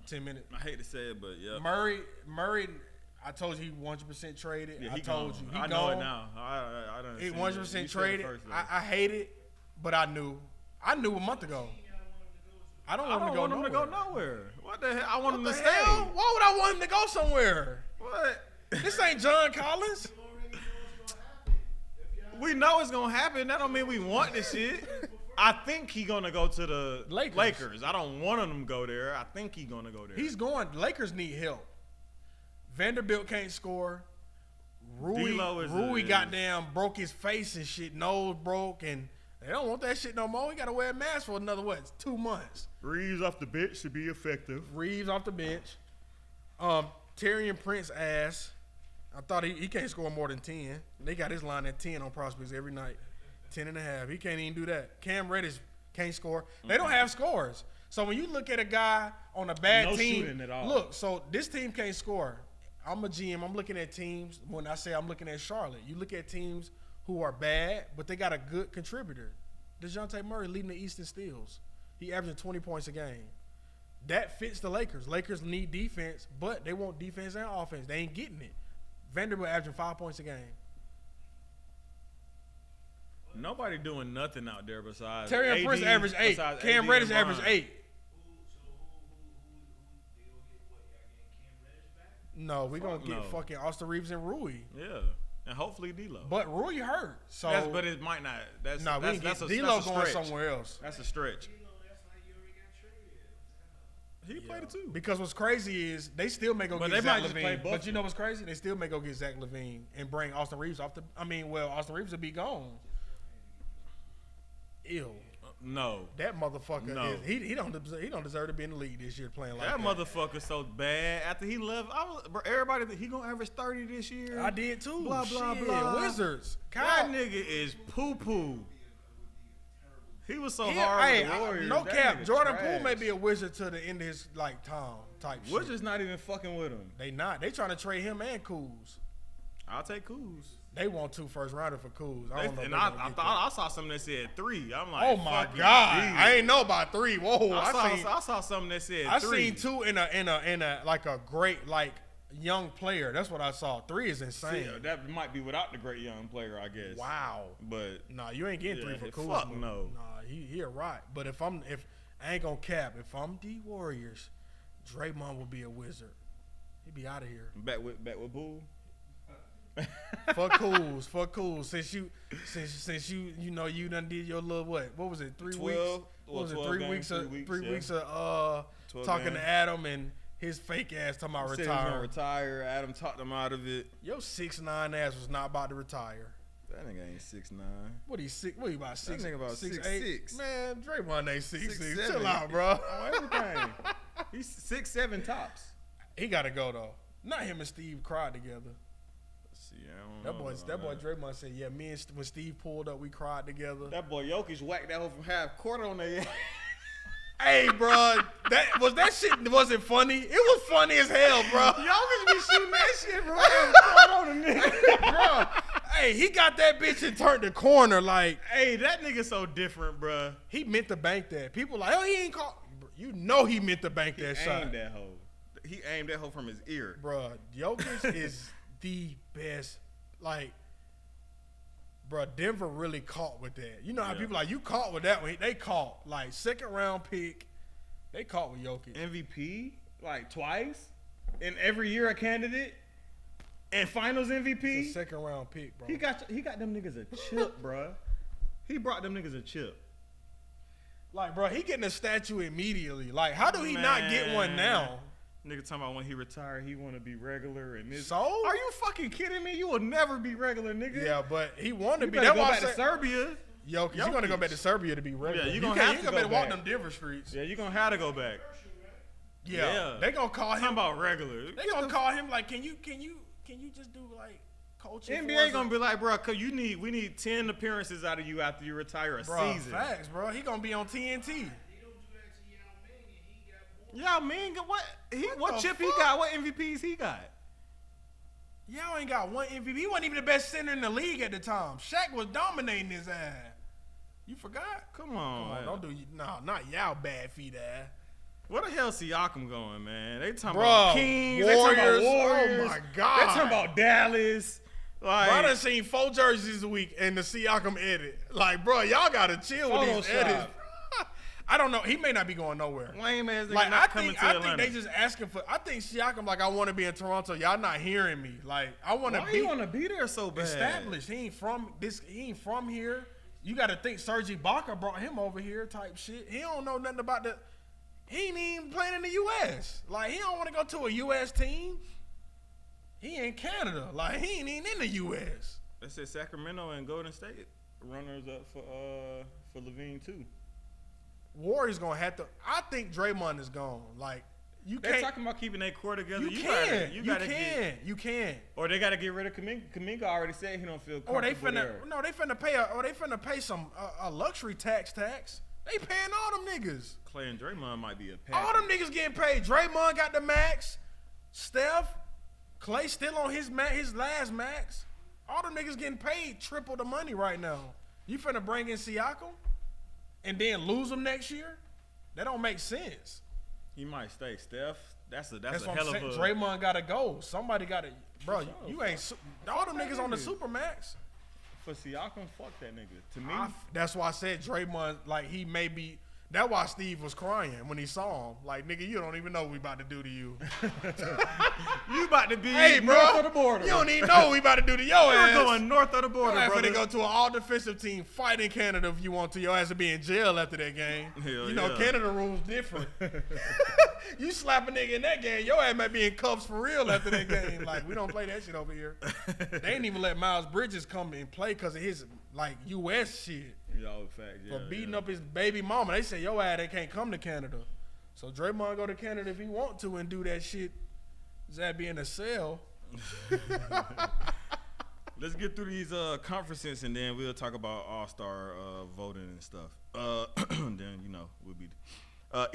10 minutes. I hate to say it, but yeah. Murray, I told you he 100% traded. Yeah, I told you. He I know it now. I don't. He 100% traded. I hate it, but I knew a month ago. I don't want him to go nowhere. What the hell? I want him to stay. Hell? Why would I want him to go somewhere? What? This ain't John Collins. We know it's gonna happen. That don't mean we want this shit. I think he gonna go to the Lakers. I don't want him to go there. I think he gonna go there. He's going. Lakers need help. Vanderbilt can't score. Rui goddamn broke his face and shit. Nose broke, and they don't want that shit no more. He got to wear a mask for another 2 months. Reeves off the bench should be effective. Reeves off the bench. Tyrion Prince ass. I thought he can't score more than 10. They got his line at 10 on prospects every night. 10.5. He can't even do that. Cam Reddish can't score. They don't have scores. So when you look at a guy on a bad team, shooting at all. Look, so this team can't score. I'm a GM. I'm looking at teams. When I say I'm looking at Charlotte, you look at teams who are bad, but they got a good contributor. Dejounte Murray leading the East in steals. He averaging 20 points a game. That fits the Lakers. Lakers need defense, but they want defense and offense. They ain't getting it. Vanderbilt averaging 5 points a game. Nobody doing nothing out there besides Tyrion Prince averaged 8. Cam Reddish averaged 8. No, we're going to get fucking Austin Reeves and Rui. Yeah. And hopefully D-Lo. But Rui hurt. So but it might not. That's D-Lo going somewhere else. That's a stretch. He played it too. Because what's crazy is they still may go But get they might Zach just play Levine. both But you know what's crazy? They still may go get Zach Levine and bring Austin Reeves off the – Austin Reeves will be gone. Ew. No. That motherfucker No. he don't deserve to be in the league this year playing like that. That motherfucker's so bad. After he left, everybody he gonna average 30 this year. I did too. Blah blah Shit, blah. Wizards. That nigga is poo poo. He was so hard with the Warriors. No That cap. nigga Jordan trash. Poole may be a Wizard to the end of his time type shit. Wizards not even fucking with him. They not. They trying to trade him and Kuz. I'll take Kuz. They want 2 first rounders for Kuz. I don't know. And I thought I saw something that said 3. I'm like, oh my fuck god! it. I ain't know about 3. Whoa! I saw something that said 3. I seen 2 in a like a great like young player. That's what I saw. 3 is insane. See, that might be without the great young player, I guess. Wow. But nah, you ain't getting 3 for Kuz. Fuck no. Nah, he a right. But if I ain't gonna cap, if I'm the Warriors, Draymond will be a Wizard. He'd be out of here. Back with Bull. Fuck Kuz. Since you know you done did your little what was it 3 weeks? What was it 3 weeks? 3 weeks of talking games. to Adam and his fake ass talking about Said he was gonna retiring. retire. Adam talked him out of it. Your 6'9" ass was not about to retire. That nigga ain't 6'9". What he about 6? That nigga about 6'8"? 6'6". Man, Draymond ain't 6'6". 6'7". Chill out, bro. On everything. He's 6'7" tops. He gotta go though. Not him and Steve cried together. See, I don't know That boy Draymond said, yeah, me and when Steve pulled up, we cried together. That boy Jokic whacked that hoe from half court on their. Hey, bro, that shit wasn't funny. It was funny as hell, bro. Jokic be shooting that shit from half court on the nigga. Bro, hey, he got that bitch and turned the corner like. Hey, that nigga so different, bro. He meant to bank that. People like, oh, he ain't caught. You know he meant to bank that shot. Aimed that hoe. He aimed that hoe from his ear. Bro, Jokic is the best. Like, bro, Denver really caught with that. You know how people like, you caught with that one. They caught. Like, 2nd round pick. They caught with Jokic. MVP, like twice. And every year a candidate. And finals MVP. It's a 2nd round pick, bro. He got them niggas a chip, bro. He brought them niggas a chip. Like, bro, he getting a statue immediately. Like, how do he not get one now? Nigga talking about when he retired, he want to be regular and this. So? Are you fucking kidding me? You will never be regular, nigga. Yeah, but he wanted to be. That's That's why why go back to Serbia. Yo, cause you're gonna go back to Serbia to be regular. Yeah, you can't- gonna have you to gonna go better walk back. them Denver streets. Yeah, you gonna have to go back. Yeah, they gonna call Talking him. about regular. They gonna call him like, can you just do like coaching? NBA gonna be like, bro, we need 10 appearances out of you after you retire a bro, season. facts, bro. He gonna be on TNT. They don't do that to Yao Ming, and he got more. What the chip he fuck? got? What MVPs he got? Y'all ain't got one MVP. He wasn't even the best center in the league at the time. Shaq was dominating his ass. You forgot? Come on, Come on, don't do not Yao bad feet ass. Where the hell Siakam going, man? They talking Bro, about Kings, they talking Warriors. about Warriors. Oh my God. They talking about Dallas. Like, Bro, I done seen 4 jerseys a week in the Siakam edit. Like, bro, y'all gotta chill with these Photoshop. edits. I don't know. He may not be going nowhere. lame ass nigga Like, not coming to I Atlanta. think they just asking for. I think Siakam like, I want to be in Toronto. Y'all not hearing me. Like, I want to Why be you want to be there so bad? established. He ain't from this. He ain't from here. You got to think Serge Ibaka brought him over here type shit. He don't know nothing about the. He ain't even playing in the U.S. Like, he don't want to go to a U.S. team. He in Canada. Like, he ain't even in the U.S. They said Sacramento and Golden State runners up for Levine too. Warriors gonna have to. I think Draymond is gone. Like, you They're can't. talking about keeping their core together. You gotta can. get, You can. or they gotta get rid of Kuminga. Kuminga already said he don't feel Or they comfortable finna. there. No, they finna pay some a luxury tax. They paying all them niggas. Clay and Draymond might be a All them niggas getting paid. Draymond got the max. Steph, Clay still on his last max. All them niggas getting paid triple the money right now. You finna bring in Siakam and then lose him next year? That don't make sense. He might stay. Steph, that's a That's hell what I'm of saying. a. Draymond gotta go. Somebody gotta. Bro, For sure. you ain't. All them niggas on the super max. For Siakam, fuck that nigga. To me, That's why I said Draymond, like, he may be. That's why Steve was crying when he saw him. Like, nigga, you don't even know what we about to do to you. you about to be Hey, bro. north of the border. You don't even know what we about to do to your You're ass. going north of the border, You're brother. finna go to an all-defensive team, fight in Canada if you want to. Your ass to be in jail after that game. Hell you know, yeah. Canada rules different. You slap a nigga in that game, your ass might be in cuffs for real after that game. Like, we don't play that shit over here. They ain't even let Miles Bridges come and play because of his, like, U.S. shit. Yo, fact, yeah, For beating up his baby mama. They say, yo ass, they can't come to Canada. So Draymond go to Canada if he want to and do that shit. Does that be in a cell? Let's get through these conferences and then we'll talk about All-Star voting and stuff. Then, you know, we'll be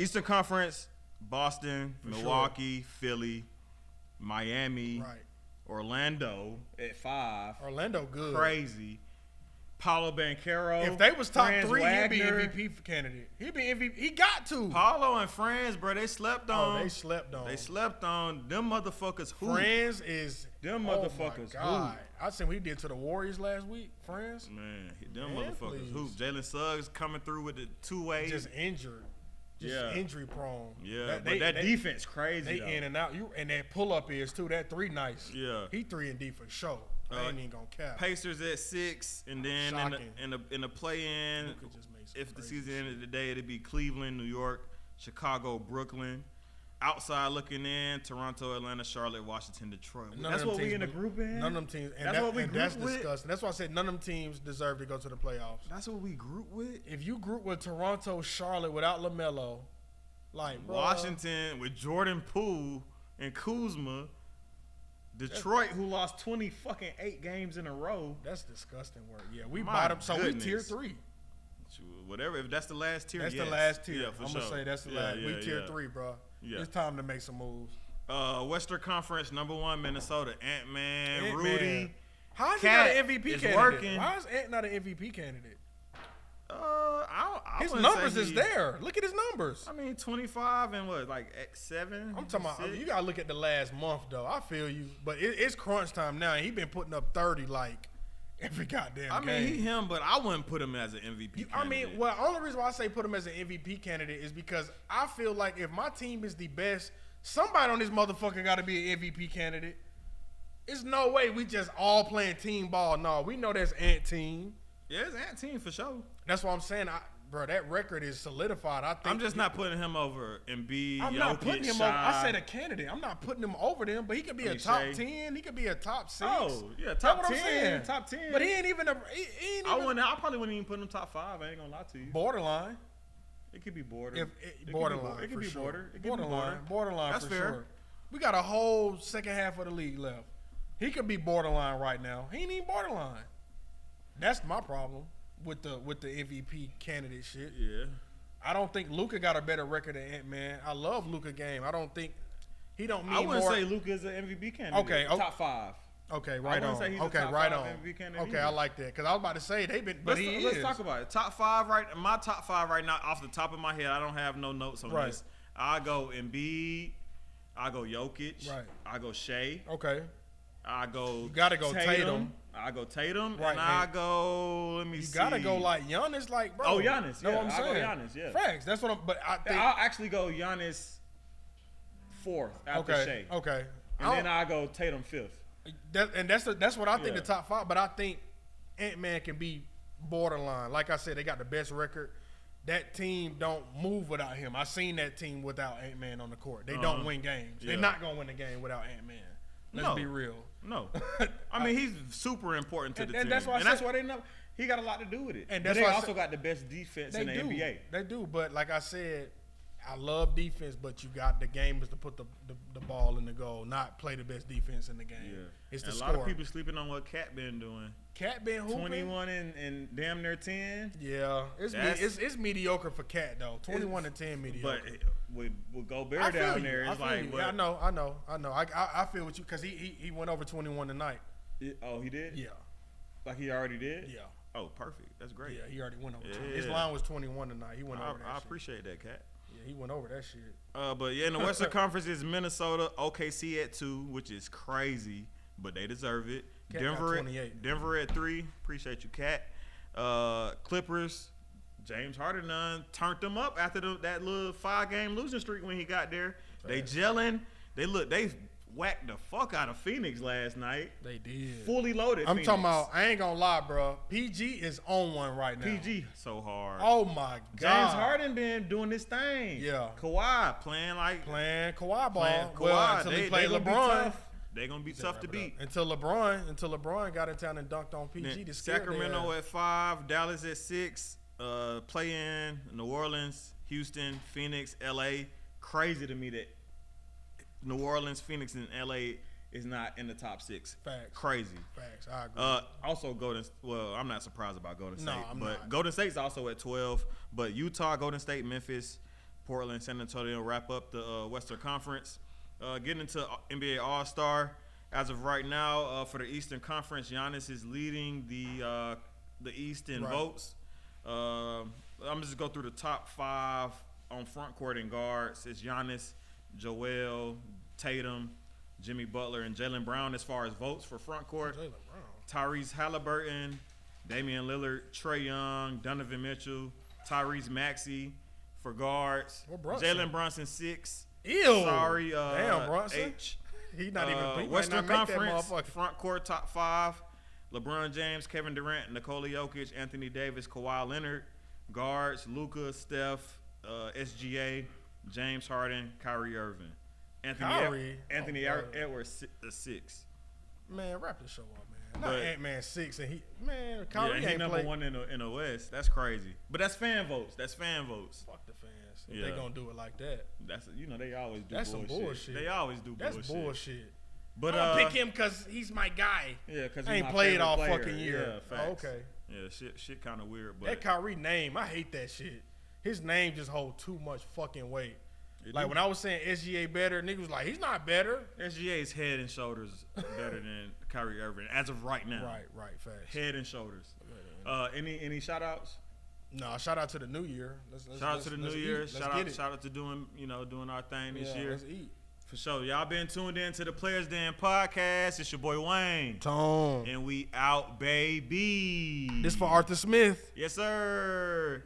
Eastern Conference, Boston, For Milwaukee, Philly, Miami, Right. Orlando at 5. Orlando good. Crazy. Paulo Banchero. If they was top Franz 3, Wagner. he'd be MVP candidate. He'd be MVP. He got to. Paulo and Franz, bro, they slept on. Oh, they slept on. They slept on. Them motherfuckers who? Friends is Them oh motherfuckers my God. I seen what he did to the Warriors last week. Friends Man, them Man, motherfuckers please. who? Jalen Suggs coming through with the 2-way. just injured, just Yeah. injury prone. Yeah, but that defense crazy They though. in and out. And that pull up is too. That 3 nice. Yeah. He 3 and D for sure. I ain't even gonna cap. Pacers at 6, and then Shocking. in the play-in, Luka just made some if the crazy season ended today, it'd be Cleveland, New York, Chicago, Brooklyn. Outside looking in, Toronto, Atlanta, Charlotte, Washington, Detroit. None That's of them what we teams in the be- group in. None of them teams. And That's what we that's group with? disgusting. That's why I said none of them teams deserve to go to the playoffs. That's what we group with. If you group with Toronto, Charlotte without LaMelo, like bro, Washington with Jordan Poole and Kuzma. Detroit, who lost 8 games in a row. that's disgusting work. Yeah, we My bottom. So we goodness. tier 3. Whatever, if that's the last tier, That's yes. the last tier. Yeah, for I'm sure. gonna say that's the Yeah, last. yeah, we tier yeah. 3, bro. Yeah. It's time to make some moves. Western Conference, number 1, Minnesota. Ant-Man, Ant-Man. Rudy. How is Cat he not an MVP is candidate? working. Why is Ant not an MVP candidate? I His wouldn't say numbers is he- there. Look at his numbers. I mean, 25 and what, like 7? I'm talking about. 6? You gotta look at the last month though. I feel you, but it's crunch time now. And he been putting up 30 like every goddamn I game. mean, he him, but I wouldn't put him as an MVP. I mean, candidate. well, only reason why I say put him as an MVP candidate is because I feel like if my team is the best, somebody on this motherfucker got to be an MVP candidate. It's no way we just all playing team ball. No, we know that's Ant team. Yeah, it's Ant team for sure. That's what I'm saying. Bro, that record is solidified. I think I'm just not putting him over Embiid. I'm not putting him over. I said a candidate. I'm not putting him over them, but he could be a top 10. He could be a top 6. Oh, yeah, top That's what 10. I'm saying. Top 10. But he ain't even a. He ain't even I probably wouldn't even put him top 5. I ain't gonna lie to you. borderline. It could be border. Borderline. It could be for border. Sure. It could be border. Borderline That's for fair. sure. We got a whole second half of the league left. He could be borderline right now. He ain't even borderline. That's my problem with the MVP candidate shit. Yeah. I don't think Luka got a better record than Ant-Man. I love Luka game. I don't think he don't need I wouldn't more. say Luka is an MVP candidate. Okay, top 5. Okay, right I on. wouldn't say he's Okay, a top right 5 on. MVP candidate Okay, either. I like that because I was about to say they've been, but Let's talk about it. Top 5 my top 5 right now, off the top of my head, I don't have no notes on Right. this. I go Embiid. I go Jokic. Right. I go Shea. Okay, I go. You gotta go Tatum. I go Tatum. Right, And I and go. Let me you see. gotta go like Giannis, like bro. Oh, Giannis. Know Yeah, what I'm I'll go saying? Giannis, yeah. Facts. That's what I'm. But I think. I'll actually go Giannis 4th after Okay. Shea. Okay. And then I go Tatum 5th. That's what I think Yeah. the top 5. But I think Ant-Man can be borderline. Like I said, they got the best record. That team don't move without him. I seen that team without Ant-Man on the court. They don't win games. Yeah. They're not gonna win the game without Ant-Man. Let's No. be real. No. I mean, he's super important to the And team. that's why I that's said- why they know he got a lot to do with it. And But that's they why I also said- got the best defense in the NBA. They do, but like I said, I love defense, but you got the game is to put the ball in the goal, not play the best defense in the game. Yeah. It's the And a score. lot of people sleeping on what Cat been doing. Cat been hooping. 21 and damn near 10. Yeah, it's mediocre for Cat though. 21 and 10 mediocre. But with Gobert I feel down you. there, I it's feel like, you. but, Yeah, I know. I feel with you because he went over 21 tonight. Oh, he did? Yeah, Like he already did? yeah, Oh, perfect. That's great. yeah. He already went over. Yeah. 20. His line was 21 tonight. He went over that. I shit. appreciate that, Cat. Yeah, he went over that shit. But yeah, in the Western Conference is Minnesota, OKC at 2, which is crazy, but they deserve it. Cat got 28. Denver at 3. Appreciate you, Cat. Clippers, James Harden turned them up after that little 5-game losing streak when he got there. They gelling. They whacked the fuck out of Phoenix last night. They did. Fully loaded. I'm Phoenix. talking about. I ain't gonna lie, bro. PG is on one right now. PG so hard. Oh my god. James Harden been doing this thing. Yeah. Kawhi playing Kawhi ball. playing Well, Kawhi. until They he played gonna be LeBron. tough. They gonna be tough to beat. Until LeBron got in town and dunked on PG. Then To scare Sacramento their ass. at 5, Dallas at 6, play-in, New Orleans, Houston, Phoenix, LA. Crazy to me that New Orleans, Phoenix, and LA is not in the top 6. Facts. Crazy. Facts. I agree. Also I'm not surprised about Golden State. No, I'm but not. Golden State's also at 12. But Utah, Golden State, Memphis, Portland, San Antonio wrap up the Western Conference. Getting into NBA All-Star. As of right now, for the Eastern Conference, Giannis is leading the East in Right. votes. I'm just go through the top 5 on front court and guards. It's Giannis, Joel, Tatum, Jimmy Butler, and Jaylen Brown as far as votes for front court. Jaylen Brown. Tyrese Halliburton, Damian Lillard, Trae Young, Donovan Mitchell, Tyrese Maxey for guards. What Brunson? Jalen Brunson 6. Ew. Sorry, Damn, Brunson. H. He not even. He might Western not make that Conference motherfucker. front court top 5. LeBron James, Kevin Durant, Nikola Jokic, Anthony Davis, Kawhi Leonard. Guards: Luka, Steph, SGA, James Harden, Kyrie Irving. Kyrie? Anthony Oh, bro. Edwards 6. Man, wrap the show up, man. Not But- Ant-Man 6 and Yeah, Kyrie he ain't number played. 1 in the West. That's crazy. But that's fan votes. Fuck the fans. If Yeah. they gonna do it like that. That's they always do That's some bullshit. bullshit. They always do That's bullshit. bullshit. But I'm gonna pick him because he's my guy. Yeah, because I ain't played all fucking year. Oh, okay. Yeah, shit kind of weird, but That Kyrie name, I hate that shit. His name just hold too much fucking weight. It Like do. when I was saying SGA better, niggas was like, he's not better. SGA is head and shoulders better than Kyrie Irving as of right now. Right, facts. Head and shoulders. Any shout outs? No, shout out to the new year. Shout out to the new year. Let's Shout get it. out to doing our thing this Yeah, year. let's eat. For sure. Y'all been tuned in to the Players Den podcast. It's your boy Wayne. Tone. And we out, baby. This for Arthur Smith. Yes, sir.